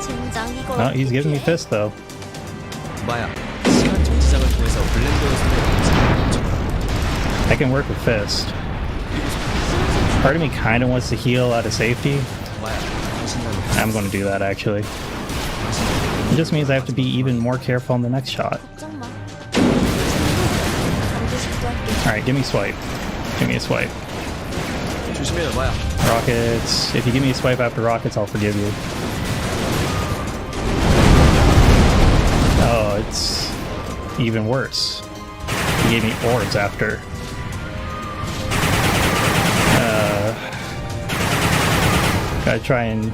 젠장 이걸. Oh, he's giving me 어떻게 해? fist though. 마야, 시간 정지장을 통해서 블렌더의 손에 I can work with fist. Part of me kind of wants to heal out of safety. 마야, 당신이라면 I'm going to do that actually. It just means I have to be even more careful on the next shot. 걱정 마. 반드시 구할게. Alright, give me swipe. Give me a swipe. 조심해요, 마야. Rockets. If you give me a swipe after rockets, I'll forgive you. Oh, it's even worse. He gave me orbs after. Gotta try and...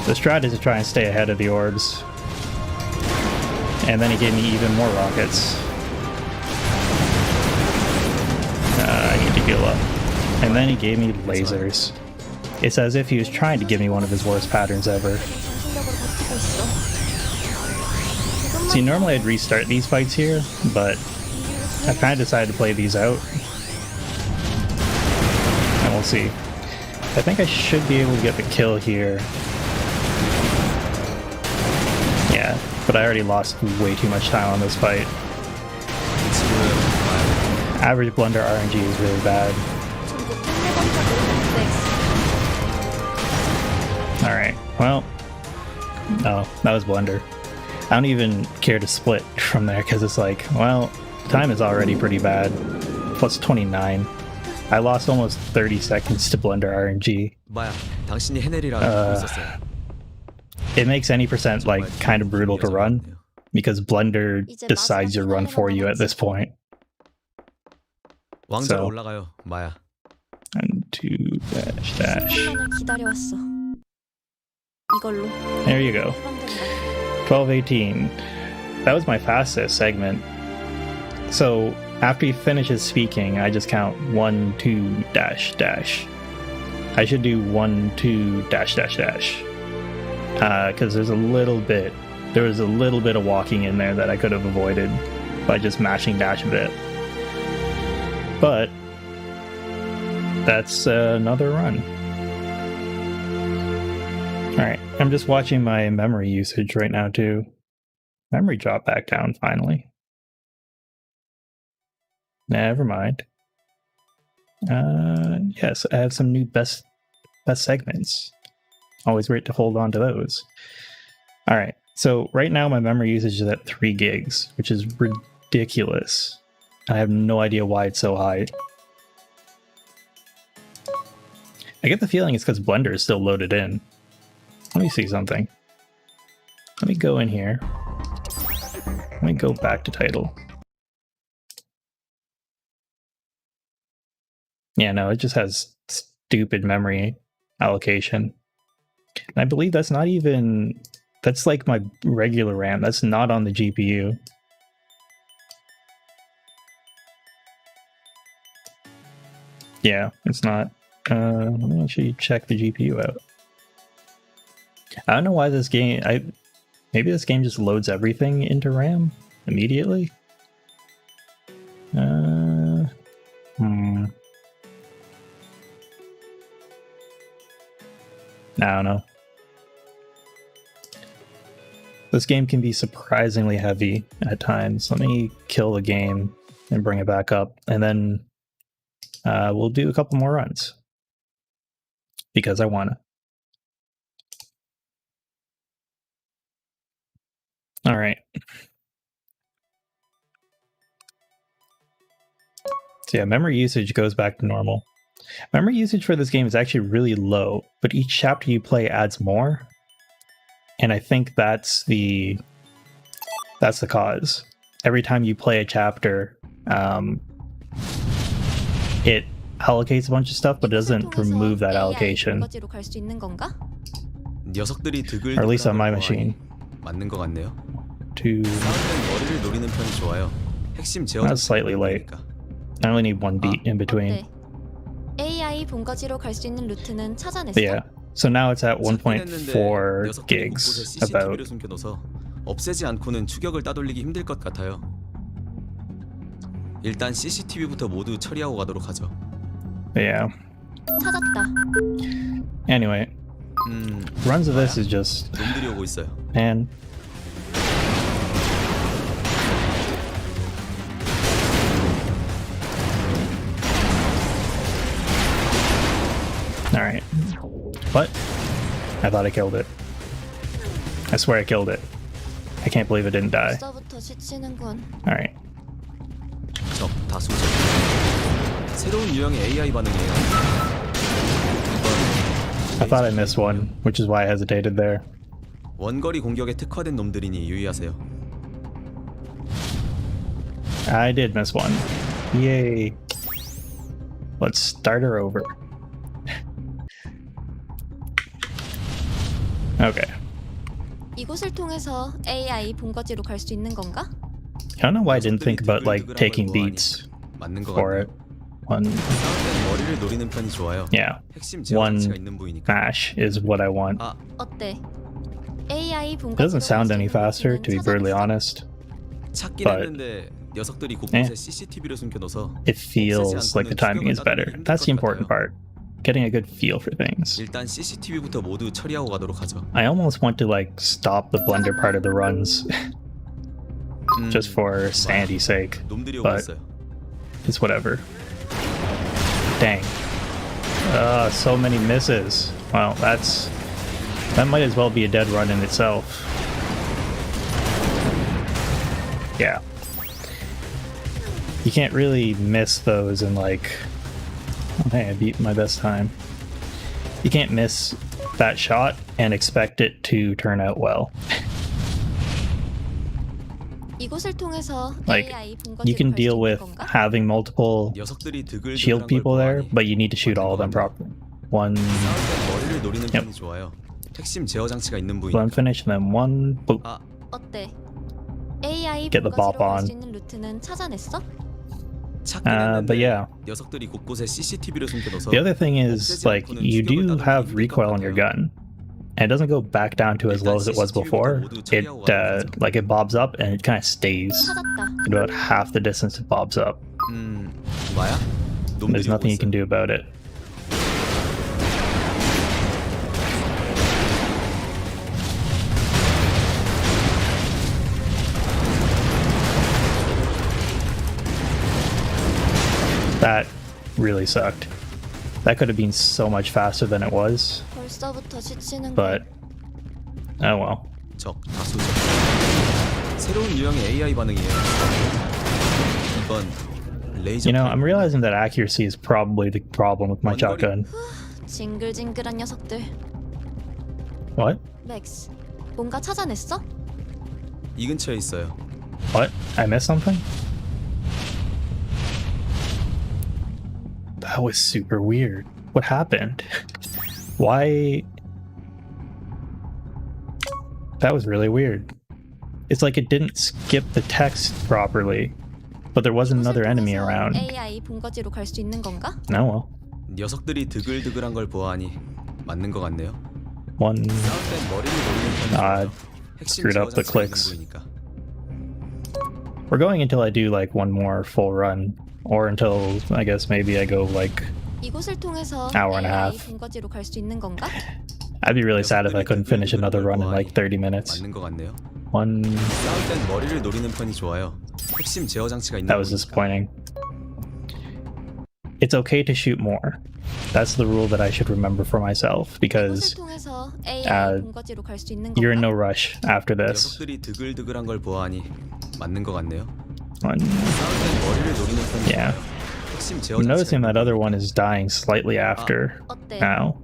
The strat is to try and stay ahead of the orbs. And then he gave me even more rockets. I need to heal up. And then he gave me lasers. It's as if he was trying to give me one of his worst patterns ever. 정신력으로 버티고 있어. See, normally I'd restart these fights here, but I kind of decided to play these out. And we'll see. I think I should be able to get the kill here. Yeah, but I already lost way too much time on this fight. Average Blender RNG is really bad. 전부 끝내본 적이 없는데. Alright, well... Oh, that was Blender. I don't even care to split from there, because it's like, well, time is already pretty bad. Plus 29. I lost almost 30 seconds to Blender RNG. 마야, 당신이 해내리라 알고 있었어요. It makes any percent like kind of brutal to run, because Blender decides to run for you at this point. 왕자로 So. 올라가요, 마야. And 2 dash dash. 시간을 기다려왔어. 이걸로 There you go. 해방된다. 12:18. That was my fastest segment. So after he finishes speaking, I just count 1, 2 dash dash. I should do 1, 2 dash dash dash. Because there was a little bit of walking in there that I could have avoided by just mashing dash a bit. But that's another run. Alright, I'm just watching my memory usage right now too. Memory dropped back down finally. Never mind. Yes, I have some new best segments. Always great to hold on to those. Alright, so right now my memory usage is at 3 gigs, which is ridiculous. I have no idea why it's so high. I get the feeling it's because Blender is still loaded in. Let me see something. Let me go in here. Let me go back to title. Yeah, no, it just has stupid memory allocation. And I believe that's not even... That's like my regular RAM. That's not on the GPU. Yeah, it's not. Let me actually check the GPU out. I don't know why this game... Maybe this game just loads everything into RAM immediately? I don't know. This game can be surprisingly heavy at times. Let me kill the game and bring it back up, and then we'll do a couple more runs. Because I wanna. Alright. So yeah, memory usage goes back to normal. Memory usage for this game is actually really low, but each chapter you play adds more. And I think that's the cause. Every time you play a chapter, it allocates a bunch of stuff, but doesn't remove that allocation. 본거지로 갈 수 있는 건가? 녀석들이 Or at least on my 드글드글한 걸 machine. 보아하니 맞는 것 같네요. To 싸울 땐 머리를 노리는 편이 좋아요. 핵심 제어 That's slightly late. 장치가 I only need one beat in between. 어때? AI 본거지로 갈 수 있는 루트는 찾아냈어? But yeah, so now it's at 찾긴 했는데 1.4 녀석들이 gigs 곳곳에 about. CCTV를 숨겨둬서 없애지 않고는 추격을 따돌리기 힘들 것 같아요. 일단 CCTV부터 모두 처리하고 가도록 하죠. But yeah. 찾았다. Anyway, runs of this is just 놈들이 오고 있어요. man. All right. What? I thought I killed it. I swear I killed it. I can't believe it didn't die. 벌써부터 지치는군. All right. 적 다수적. 새로운 유형의 AI 반응이에요. I thought I missed one, which is why I hesitated there. 원거리 공격에 특화된 놈들이니 유의하세요. I did miss one. Yay. Let's start her over. Okay. 이곳을 통해서 AI 본거지로 갈 수 있는 건가? I don't know why I didn't think about like taking beats 맞는 것 for 같네요. it. One 싸울 땐 머리를 노리는 편이 좋아요. yeah. 핵심 제어 One 장치가 있는 부위니까. mash is what I want. 아, 어때? AI It 본거지로 doesn't sound any faster, to be brutally honest. 찾긴 But 했는데 녀석들이 곳곳에 CCTV를 숨겨둬서 It feels like the timing is better. That's the important part. Getting a good feel for things. 일단 CCTV부터 모두 처리하고 가도록 하죠. I almost want to like stop the blender part of the runs just for sanity's sake. 놈들이 오고 but- 있어요. It's whatever. Dang. So many misses. Well, that might as well be a dead run in itself. Yeah. You can't really miss those in like... Oh, hey, I beat my best time. You can't miss that shot and expect it to turn out well. 이곳을 통해서 Like, AI you can 본거지로 갈 수 deal 있는 with 건가? having multiple 녀석들이 드글드글한 shield 걸 people there, 보아하니 but you need to shoot all of them properly. One 싸울 땐 머리를 노리는 Yep. 편이 좋아요. 핵심 제어 장치가 있는 one 부위니까. finish and then one boop. 아, 어때? AI Get the bop 본거지로 갈 on. 수 있는 루트는 찾아냈어? 찾긴 했는데 But yeah. 녀석들이 곳곳에 CCTV를 숨겨둬서 The other thing is, like, you do have recoil on your gun, and it doesn't go back down to as low as it was before. It like it bobs up and it kind of stays 찾았다. at about half the distance it bobs up. 뭐야? There's 놈들이 오고 nothing you can 있어요. do about it. That really sucked. That could have been so much faster than it was, 벌써부터 지치는군. but oh well. 적 다수적. 새로운 유형의 AI 반응이에요. 이번 레이저. You know, I'm realizing that accuracy is probably the problem with my shotgun. 징글징글한 녀석들. What? 맥스, 뭔가 찾아냈어? 이 근처에 있어요. What? I missed something? That was super weird. What happened? Why? That was really weird. It's like it didn't skip the text properly, but there wasn't another enemy 이곳을 통해서 around. AI 본거지로 갈 수 있는 건가? No, well. 녀석들이 드글드글한 걸 보아하니 맞는 것 같네요. One. 싸울 땐 머리를 노리는 편이 좋아요. 핵심 screwed up the 제어 장치가 clicks. 있는 부위니까. We're going until I do like one more full run, or until I guess maybe I go like. 이곳을 통해서 Hour and a AI half. 본거지로 갈 수 있는 건가? I'd be really sad if I couldn't finish another run in like 30 minutes. 맞는 것 같네요. One. 싸울 땐 머리를 노리는 편이 좋아요. 핵심 제어 장치가 있는 That was 부위니까. disappointing. It's okay to shoot more. That's the rule that I should remember for myself, because 이곳을 통해서 AI 본거지로 갈 수 있는 건가? you're in no rush after this. 녀석들이 드글드글한 걸 보아하니 맞는 것 같네요. One. 싸울 땐 머리를 노리는 편이 Yeah. 좋아요. 핵심 제어 I'm 장치가 noticing 있는 that other 부위니까. one is dying slightly after 어때? now.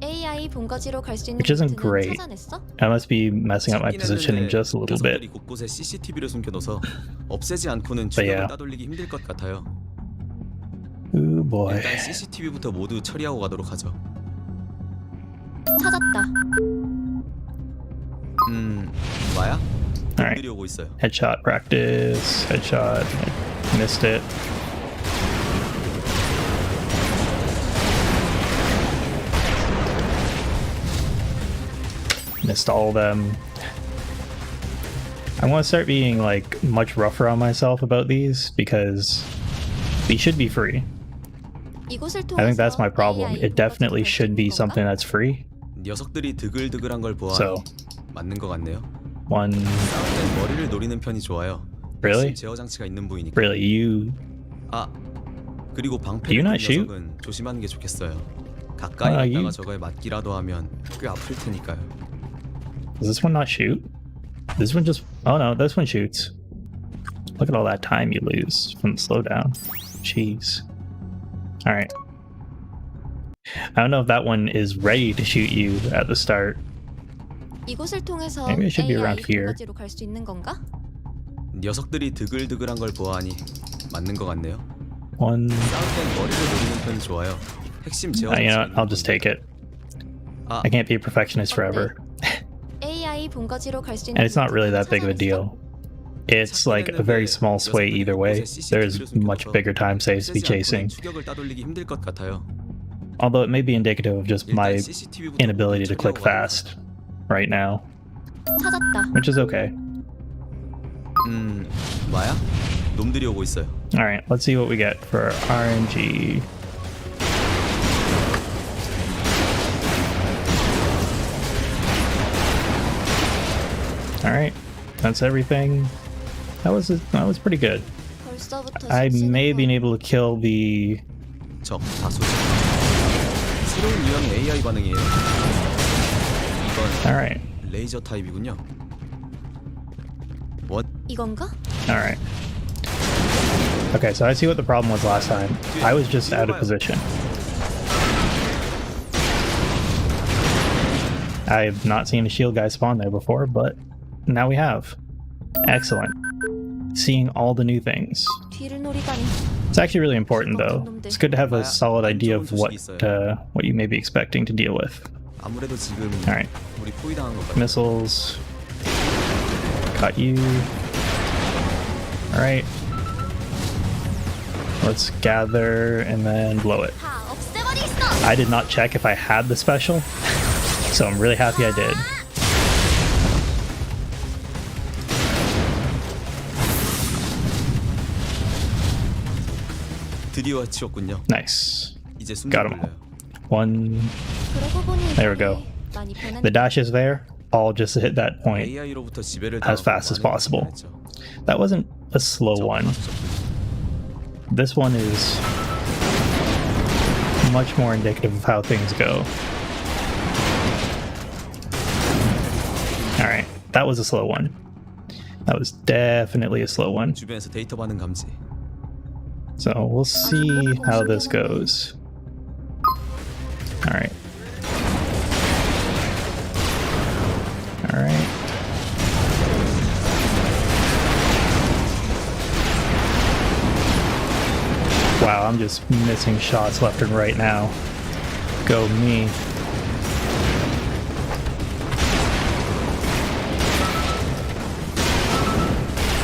AI 본거지로 갈 수 있는 Which isn't 루트는 great. 찾아냈어? I must be messing up my 찾긴 positioning 했는데 just a little bit. 녀석들이 곳곳에 CCTV를 숨겨둬서 없애지 않고는 But 추격을 yeah. 따돌리기 힘들 것 같아요. Ooh boy. 일단 CCTV부터 모두 처리하고 가도록 하죠. 찾았다. 마야? Alright. 놈들이 오고 있어요. Headshot practice. Headshot. Missed it. Missed all of them. I want to start being like much rougher on myself about these because these should be free. 이곳을 I think that's 통해서 my problem. AI It definitely 본거지로 갈수 should be 있는 건가? something that's free. 녀석들이 드글드글한 걸 보아 So. 맞는 것 같네요. One. 싸울 땐 머리를 노리는 편이 좋아요. Really? 핵심 제어 장치가 있는 부위니까. Really, you. 아, 그리고 Do you 방패를 든 not shoot? 녀석은 조심하는 게 좋겠어요. 가까이 Ah, 갔다가 you- 저거에 맞기라도 하면 꽤 아플 테니까요. Does this one not shoot? This one just. Oh no, this one shoots. Look at all that time you lose from the slowdown. Jeez. Alright. I don't know if that one is ready to shoot you at the start. 이곳을 통해서 Maybe it should be AI around here. 본거지로 갈 수 있는 건가? 녀석들이 드글드글한 걸 보아하니 맞는 것 같네요. One. 싸울 땐 머리를 노리는 편이 좋아요. 핵심 제어 You know 장치가 what? 있는 I'll just take it. 아, I can't be a perfectionist forever. AI 본거지로 갈 수 있는 And it's not really 루트는 that big of a 찾아냈어? deal. It's like a very small sway either way. There's much bigger time saves to be 없애지 않고는 chasing. 추격을 따돌리기 힘들 것 같아요. Although it may be indicative of just my 일단 CCTV부터 inability to click 처리하고 가도록 fast right now, 찾았다. which is okay. 마야? 놈들이 오고 있어요. Alright, let's see what we get for RNG. Alright, that's everything. That was pretty good. 벌써부터 I may have been 씁쓸해. able to kill the. 적 다수. 새로운 유형의 AI 반응이에요. 이건 Alright, 레이저 타입이군요. 이건가? alright. Okay, so I see what the problem was last time. I was just out of position. I have not seen a shield guy spawn there before, but now we have. Excellent. Seeing all the new things. 뒤를 노리다니. It's actually really important, though. It's good to have a solid idea of what you may be expecting to deal with. 아무래도 지금 Alright, 우리 포위당한 것 같아요. missiles. Got you. Alright. Let's gather and then blow it. 다 없애버리겠어. I did not check if I had the special, so I'm really happy I did. 드디어 치웠군요. Nice. 이제 Got 숨도 'em. 돌려요. One. 그러고 보니 There we go. 많이 변했네. The dash is there. All just to hit that point AI로부터 지배를 as fast as possible. That wasn't a slow one. This one is much more indicative of how things go. Alright, that was a slow one. That was definitely a slow one. 주변에서 데이터 반응 감지. So we'll see how this goes. Alright. Alright. Wow, I'm just missing shots left and right now. Go me.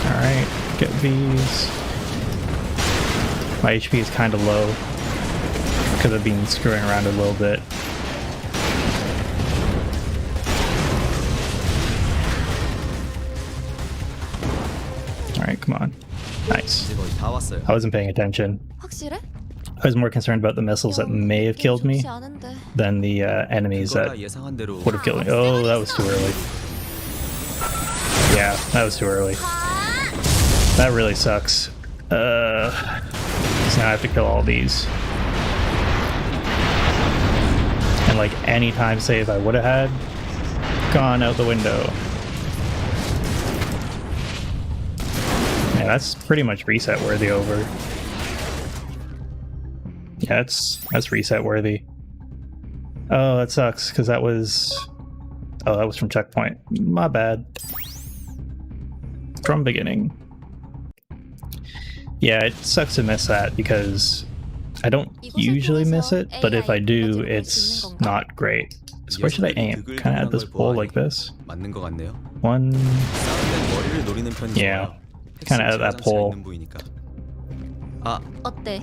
Alright, get these. My HP is kind of low because I've been screwing around a little bit. Alright, come on. Nice. 이제 거의 다 왔어요. I wasn't paying attention. 확실해? I was more concerned about the missiles that may have killed me 좋지 않은데. than the enemies 그거가 that 예상한 대로 would have killed me. Oh, that was too early. Yeah, that was too early. That really sucks. So now I have to kill all these. And like any time save I would have had gone out the window. Yeah, that's pretty much reset worthy over. Yeah, that's reset worthy. Oh, that sucks because that was from checkpoint. My bad. From beginning. Yeah, it sucks to miss that because I don't usually miss it, but if I do, it's not great. So where should I aim? Kind of at this pole like this? 맞는 것 같네요. One. 싸울 땐 머리를 노리는 편이 Yeah. 좋아요. Kinda at that 핵심 pole. 있는 부위니까. 아, 어때?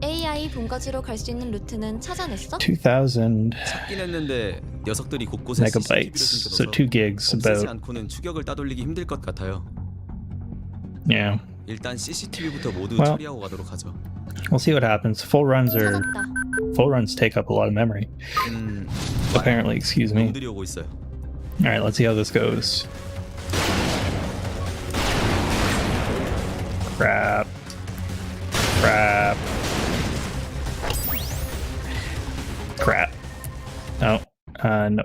AI 본거지로 갈 수 있는 루트는 찾아냈어? 2000 찾긴 했는데 녀석들이 곳곳에 megabytes. CCTV를 So 2 gigs 없애지 about. 않고는 추격을 따돌리기 힘들 것 같아요. Yeah. 일단 CCTV부터 모두 Well. 처리하고 가도록 하죠. We'll see what happens. Full runs take up a lot of memory. Apparently, excuse me. 놈들이 오고 있어요. Alright, let's see how this goes. Crap. Crap. Crap. Oh, no.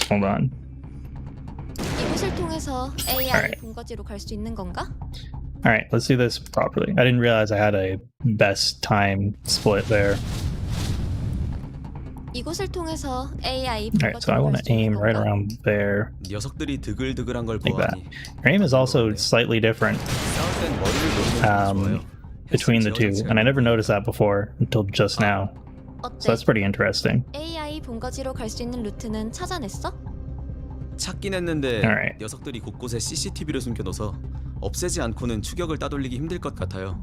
Hold on. 이곳을 통해서 AI Alright. 본거지로 갈 수 있는 건가? Alright, let's do this properly. I didn't realize I had a best time split there. 이곳을 통해서 AI Alright, so I 본거지로 want 갈 to 수 있는 aim right 건가? around there. 녀석들이 드글드글한 걸 Like that. 보아하니 Your aim is also slightly different 싸울 땐 머리를 노리는 편이 좋아요. between the two, and I never noticed that before until just now. So 어때? that's pretty interesting. AI 본거지로 갈 수 있는 루트는 찾아냈어? 찾긴 했는데 Alright. 녀석들이 곳곳에 CCTV를 숨겨둬서 없애지 않고는 추격을 따돌리기 힘들 것 같아요.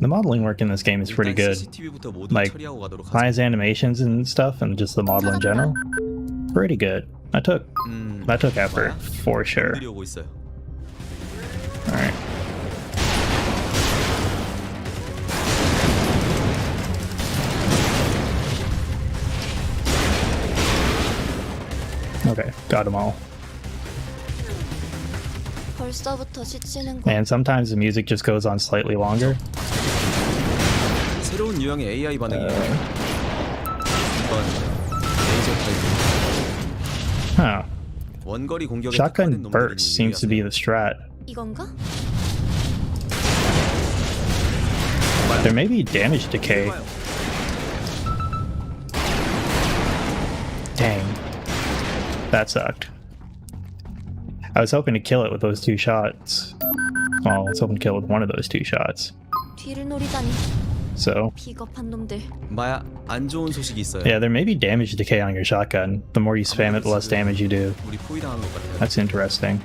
The modeling work in this game is pretty 일단 good. CCTV부터 모두 Like, 처리하고 가도록 하죠. Maya's animations and stuff, and just the model in general, pretty good. That took effort for sure. 놈들이 오고 있어요. All right. Okay, got them all. 벌써부터 지치는 거. And sometimes the music just goes on slightly longer. 새로운 유형의 AI 반응이에요. 이건 레이저 타입. Huh. 원거리 공격에 Shotgun 특화된 놈들이 burst seems to be the strat. 이건가? There may be damage decay. Dang. That sucked. I was hoping to kill it with those 2 shots. Well, I was hoping to kill it with one of those 2 shots. 뒤를 노리다니. So, 비겁한 놈들. 마야, 안 좋은 소식이 있어요. yeah, there may be damage decay on your shotgun. The more you spam it, the less damage you do. 우리 포위당한 것 같아요. That's interesting.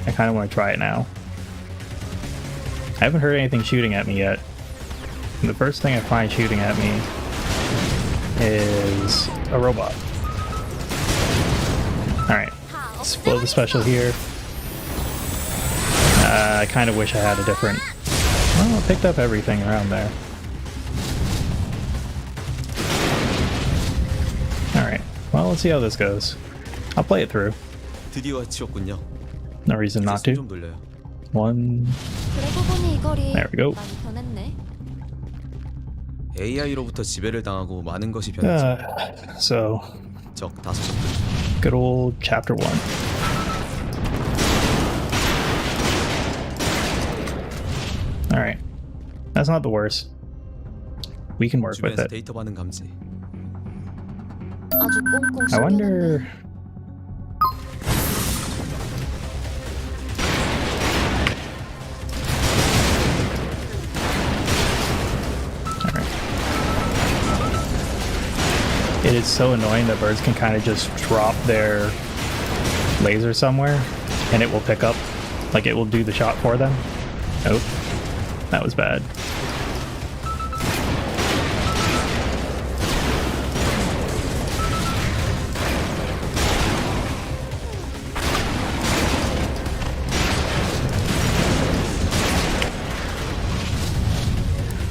I kind of want to try it now. I haven't heard anything shooting at me yet. And the first thing I find shooting at me is a robot. Alright, let's blow the special here. I kind of wish I had a different... Well, I picked up everything around there. Alright, well, let's see how this goes. I'll play it through. 드디어 치웠군요. No reason not 이제 to. 손 좀 돌려요. One... 그러고 보니 이 거리 There we go. 많이 변했네. AI로부터 지배를 당하고 많은 것이 변했죠. So, 적 5적들. good old chapter 1. Alright. That's not the worst. We can work with 주변에서 it. 데이터 반응 감지. 아주 꽁꽁 I wonder... 숨겨놨네. Alright. It is so annoying that birds can kind of just drop their laser somewhere and it will pick up, like it will do the shot for them. Nope. That was bad.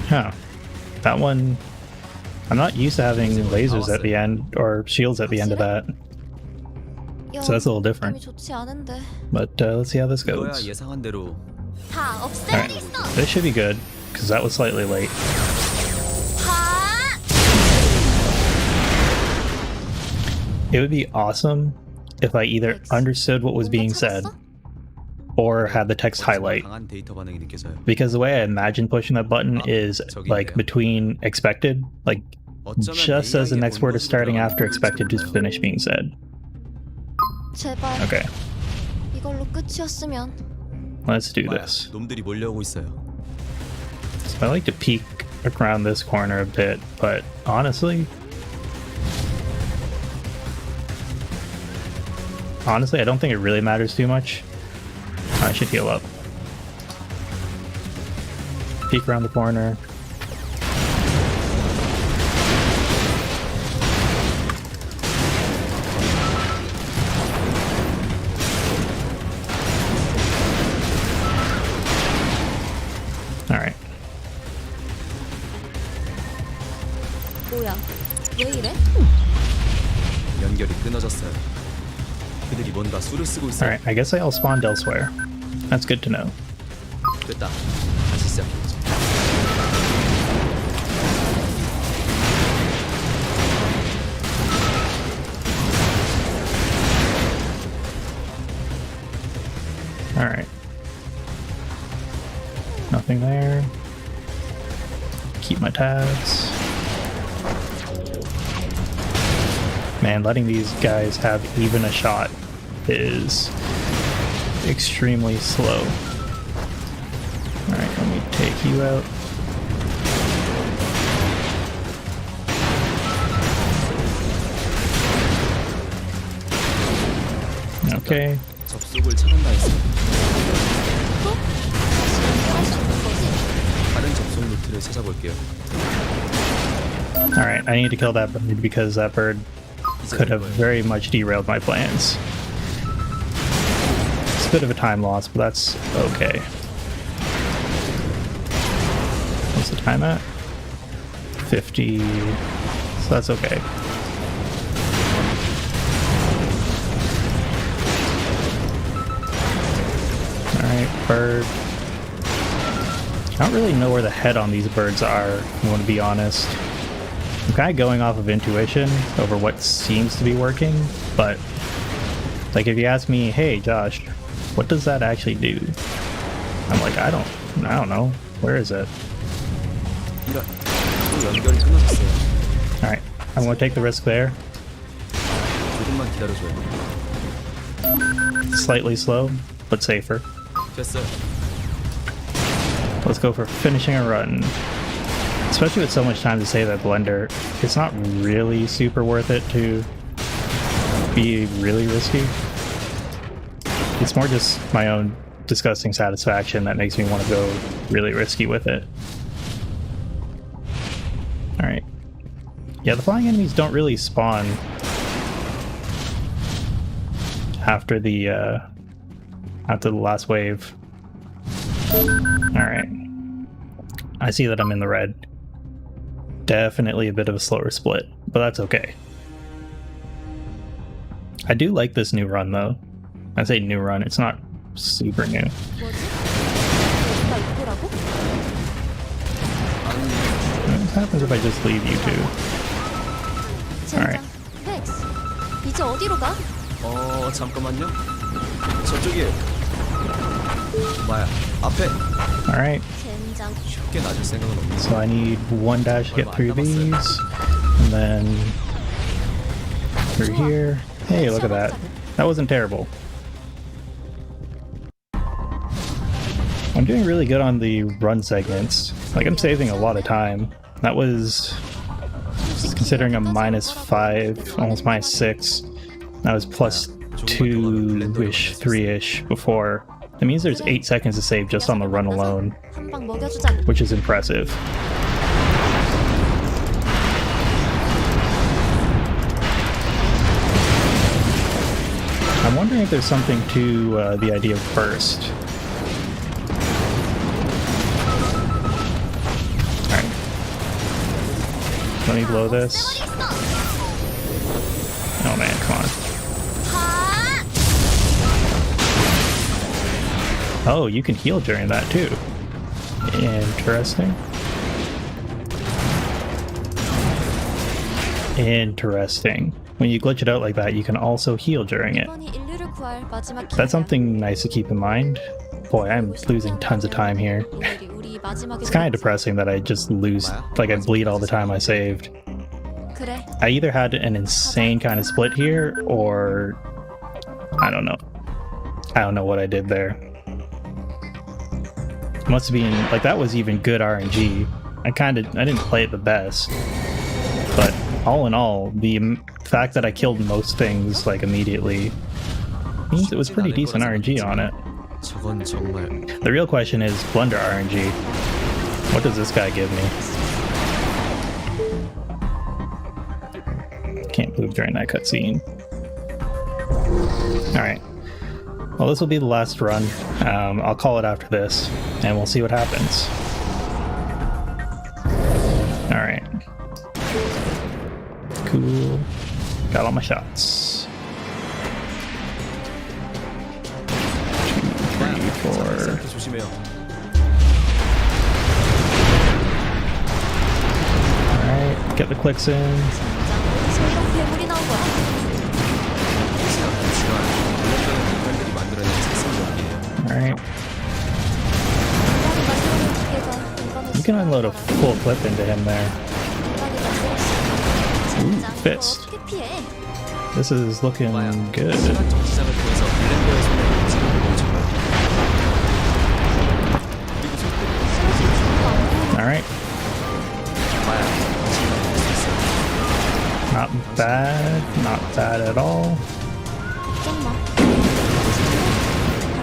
Huh. That one... I'm not used to having lasers at the end, or shields at the end of that. So that's a little different. 느낌이 좋지 않은데. But let's see how this 이거야 goes. 예상한 대로 다 없앨 Alright. 수 있어. This should be good, because that was slightly late. 다. It would be awesome if I either understood what was being said, or have the text highlight. 강한 데이터 반응이 느껴져요. Because the way I imagine pushing that button is like between expected, like just as the next word is starting after expected to finish being said. 제발 Okay, 이걸로 끝이었으면. let's do 마야, this. 놈들이 몰려오고 있어요. So I like to peek around this corner a bit, but honestly, I don't think it really matters too much. I should heal up. Peek around the corner. Alright. 뭐야? 왜 이래? 연결이 끊어졌어요. 그들이 뭔가 수를 쓰고 있어요. Alright, I guess I all spawned elsewhere. That's good to know. 됐다. 다시 시작해보자. Alright. Nothing there. Keep my tabs. Man, letting these guys have even a shot is extremely slow. Alright, let me take you out. Okay. 접속을 찾았나 했어. 또? 다시 연결할 수 없는 거지? 다른 접속 루트를 찾아볼게요. Alright, I need to kill that bird because that bird could have very much derailed my plans. It's a bit of a time loss, but that's okay. What's the time at? 50. So that's okay. Alright, bird. I don't really know where the head on these birds are, if I want to be honest. I'm kind of going off of intuition over what seems to be working, but like if you ask me, hey Josh, what does that actually do? I'm like, I don't know. Where is it? 이런. 또 연결이 끊어졌어요. Alright, I'm gonna take the risk there. 조금만 기다려줘요. Slightly slow, but safer. 됐어요. Let's go for finishing a run. Especially with so much time to save that blender, it's not really super worth it to be really risky. It's more just my own disgusting satisfaction that makes me want to go really risky with it. Alright. Yeah, the flying enemies don't really spawn after the last wave. Alright. I see that I'm in the red. Definitely a bit of a slower split, but that's okay. I do like this new run though. I say new run, it's not super new. 뭐지? 오빠 이거라고? What happens if I just leave you two? 젠장. 렉스. 이제 어디로 가? 잠깐만요. 저쪽이에요. 마야, 앞에. Alright, 젠장. 쉽게 놔줄 생각은 없네. so I need one dash to get through these, and then through here. Hey, look at that. That wasn't terrible. I'm doing really good on the run segments. Like, I'm saving a lot of time. That was, considering I'm -5, almost -6. That was plus 2-ish, 3-ish before. That means there's 8 seconds to save just on the run alone, 한 방 먹여주자. which is impressive. I'm wondering if there's something to the idea of burst. Alright. Let me blow this. Oh man, come on. Oh, you can heal during that too. Interesting. Interesting. when you glitch it out like that, you can also heal during it. 이번이 인류를 구할 마지막 That's 기회야. something nice to keep in mind. Boy, I'm losing tons of time here. 오늘이 우리 마지막이 It's kind of 되겠지. depressing that I just lose, like I bleed all the time I saved. 그래. I either had an insane kind of split here, or I don't know. I don't know what I did there. Must have been like that was even good RNG. I didn't play it the best, but all in all, the fact that I killed most things like immediately means it was pretty decent RNG on it. 저건 정말 The real question is Blunder RNG. What does this guy give me? Can't move during that cutscene. Alright. Well, this will be the last run. I'll call it after this, and we'll see what happens. Alright. Cool. Got all my shots. 2, 3, 4. 조심해요. Alright, get the clicks in. 진짜 어디서 이런 괴물이 나온 거야? 인간들이 만들어낸 생성력이에요. Alright. 인간이 만들어낸 기계가 인간을 You can unload a full clip into him there. 인간이 만들었어. Ooh, 젠장, 이거 fist. 어떻게 피해? This is looking good. 시간 정지장을 통해서 블렌더의 손에 움직임을 멈춰요. 그리고 손들이 쓰러진 친구가 안 보이는 Alright. 봐야 당신이 할수 있어요. Not bad at all. 걱정 마.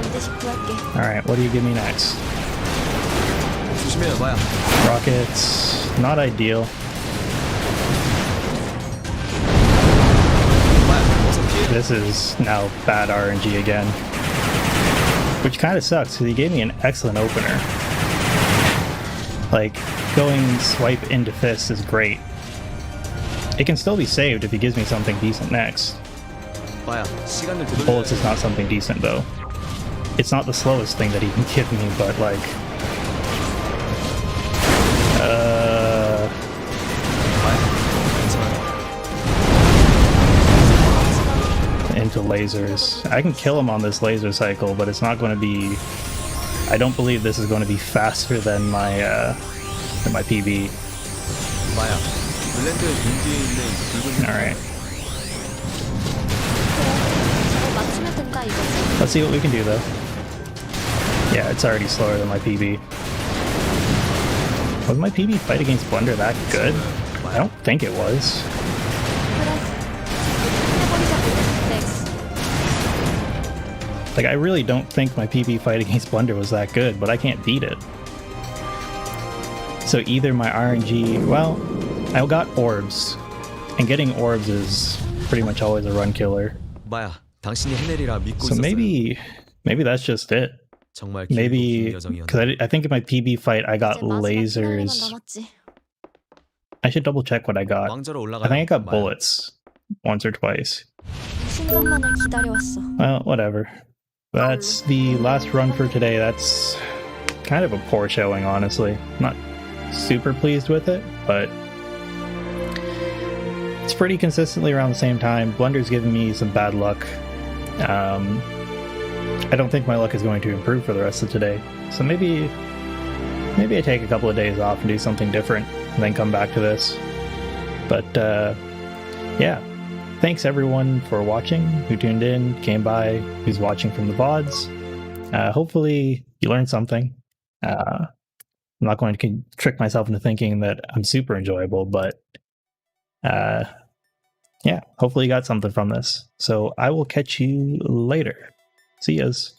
반드시 구할게. Alright, what do you give me next? 조심해요, 봐야. Rockets, not ideal. 봐야, 어서 피해. This is now bad RNG again. Which kind of sucks, because he gave me an excellent opener. Like, going swipe into fist is great. It can still be saved if he gives me something decent next. 봐야, 시간을 되돌려야 Bullets is not something decent, though. It's not the slowest thing that he can give me, but like... into lasers. I can kill him on this laser cycle, but it's not going to be... I don't believe this is going to be faster than my PB. 봐야, 블렌더의 문 뒤에 있는 붉은 Alright, 저걸 맞추면 된다 이거지? let's see what we can do though. Yeah, it's already slower than my PB. Was my PB fight against Blunder that good? I don't think it was. 그래. 해버리자고. 넥스. Like, I really don't think my PB fight against Blunder was that good, but I can't beat it. So either my RNG... Well, I got orbs, and getting orbs is pretty much always a run killer. 봐야, 당신이 해내리라 믿고 So 있었어요. maybe that's just it. 정말 길고 긴 Maybe... 여정이었네. Because I think in my PB fight I got 이제 마지막 피날레만 lasers. 남았지. I should double check what I got. 왕자로 올라가요. I think I got 봐야. bullets once or twice. 이 순간만을 기다려왔어. Well, whatever. That's the last run for today. That's kind of a poor showing, honestly. Not super pleased with it, but it's pretty consistently around the same time. Blunder's giving me some bad luck. I don't think my luck is going to improve for the rest of today. So maybe I take a couple of days off and do something different and then come back to this. But yeah. Thanks everyone for watching, who tuned in, came by, who's watching from the VODs. Hopefully you learned something. I'm not going to trick myself into thinking that I'm super enjoyable, but yeah, hopefully you got something from this. So I will catch you later. See yas.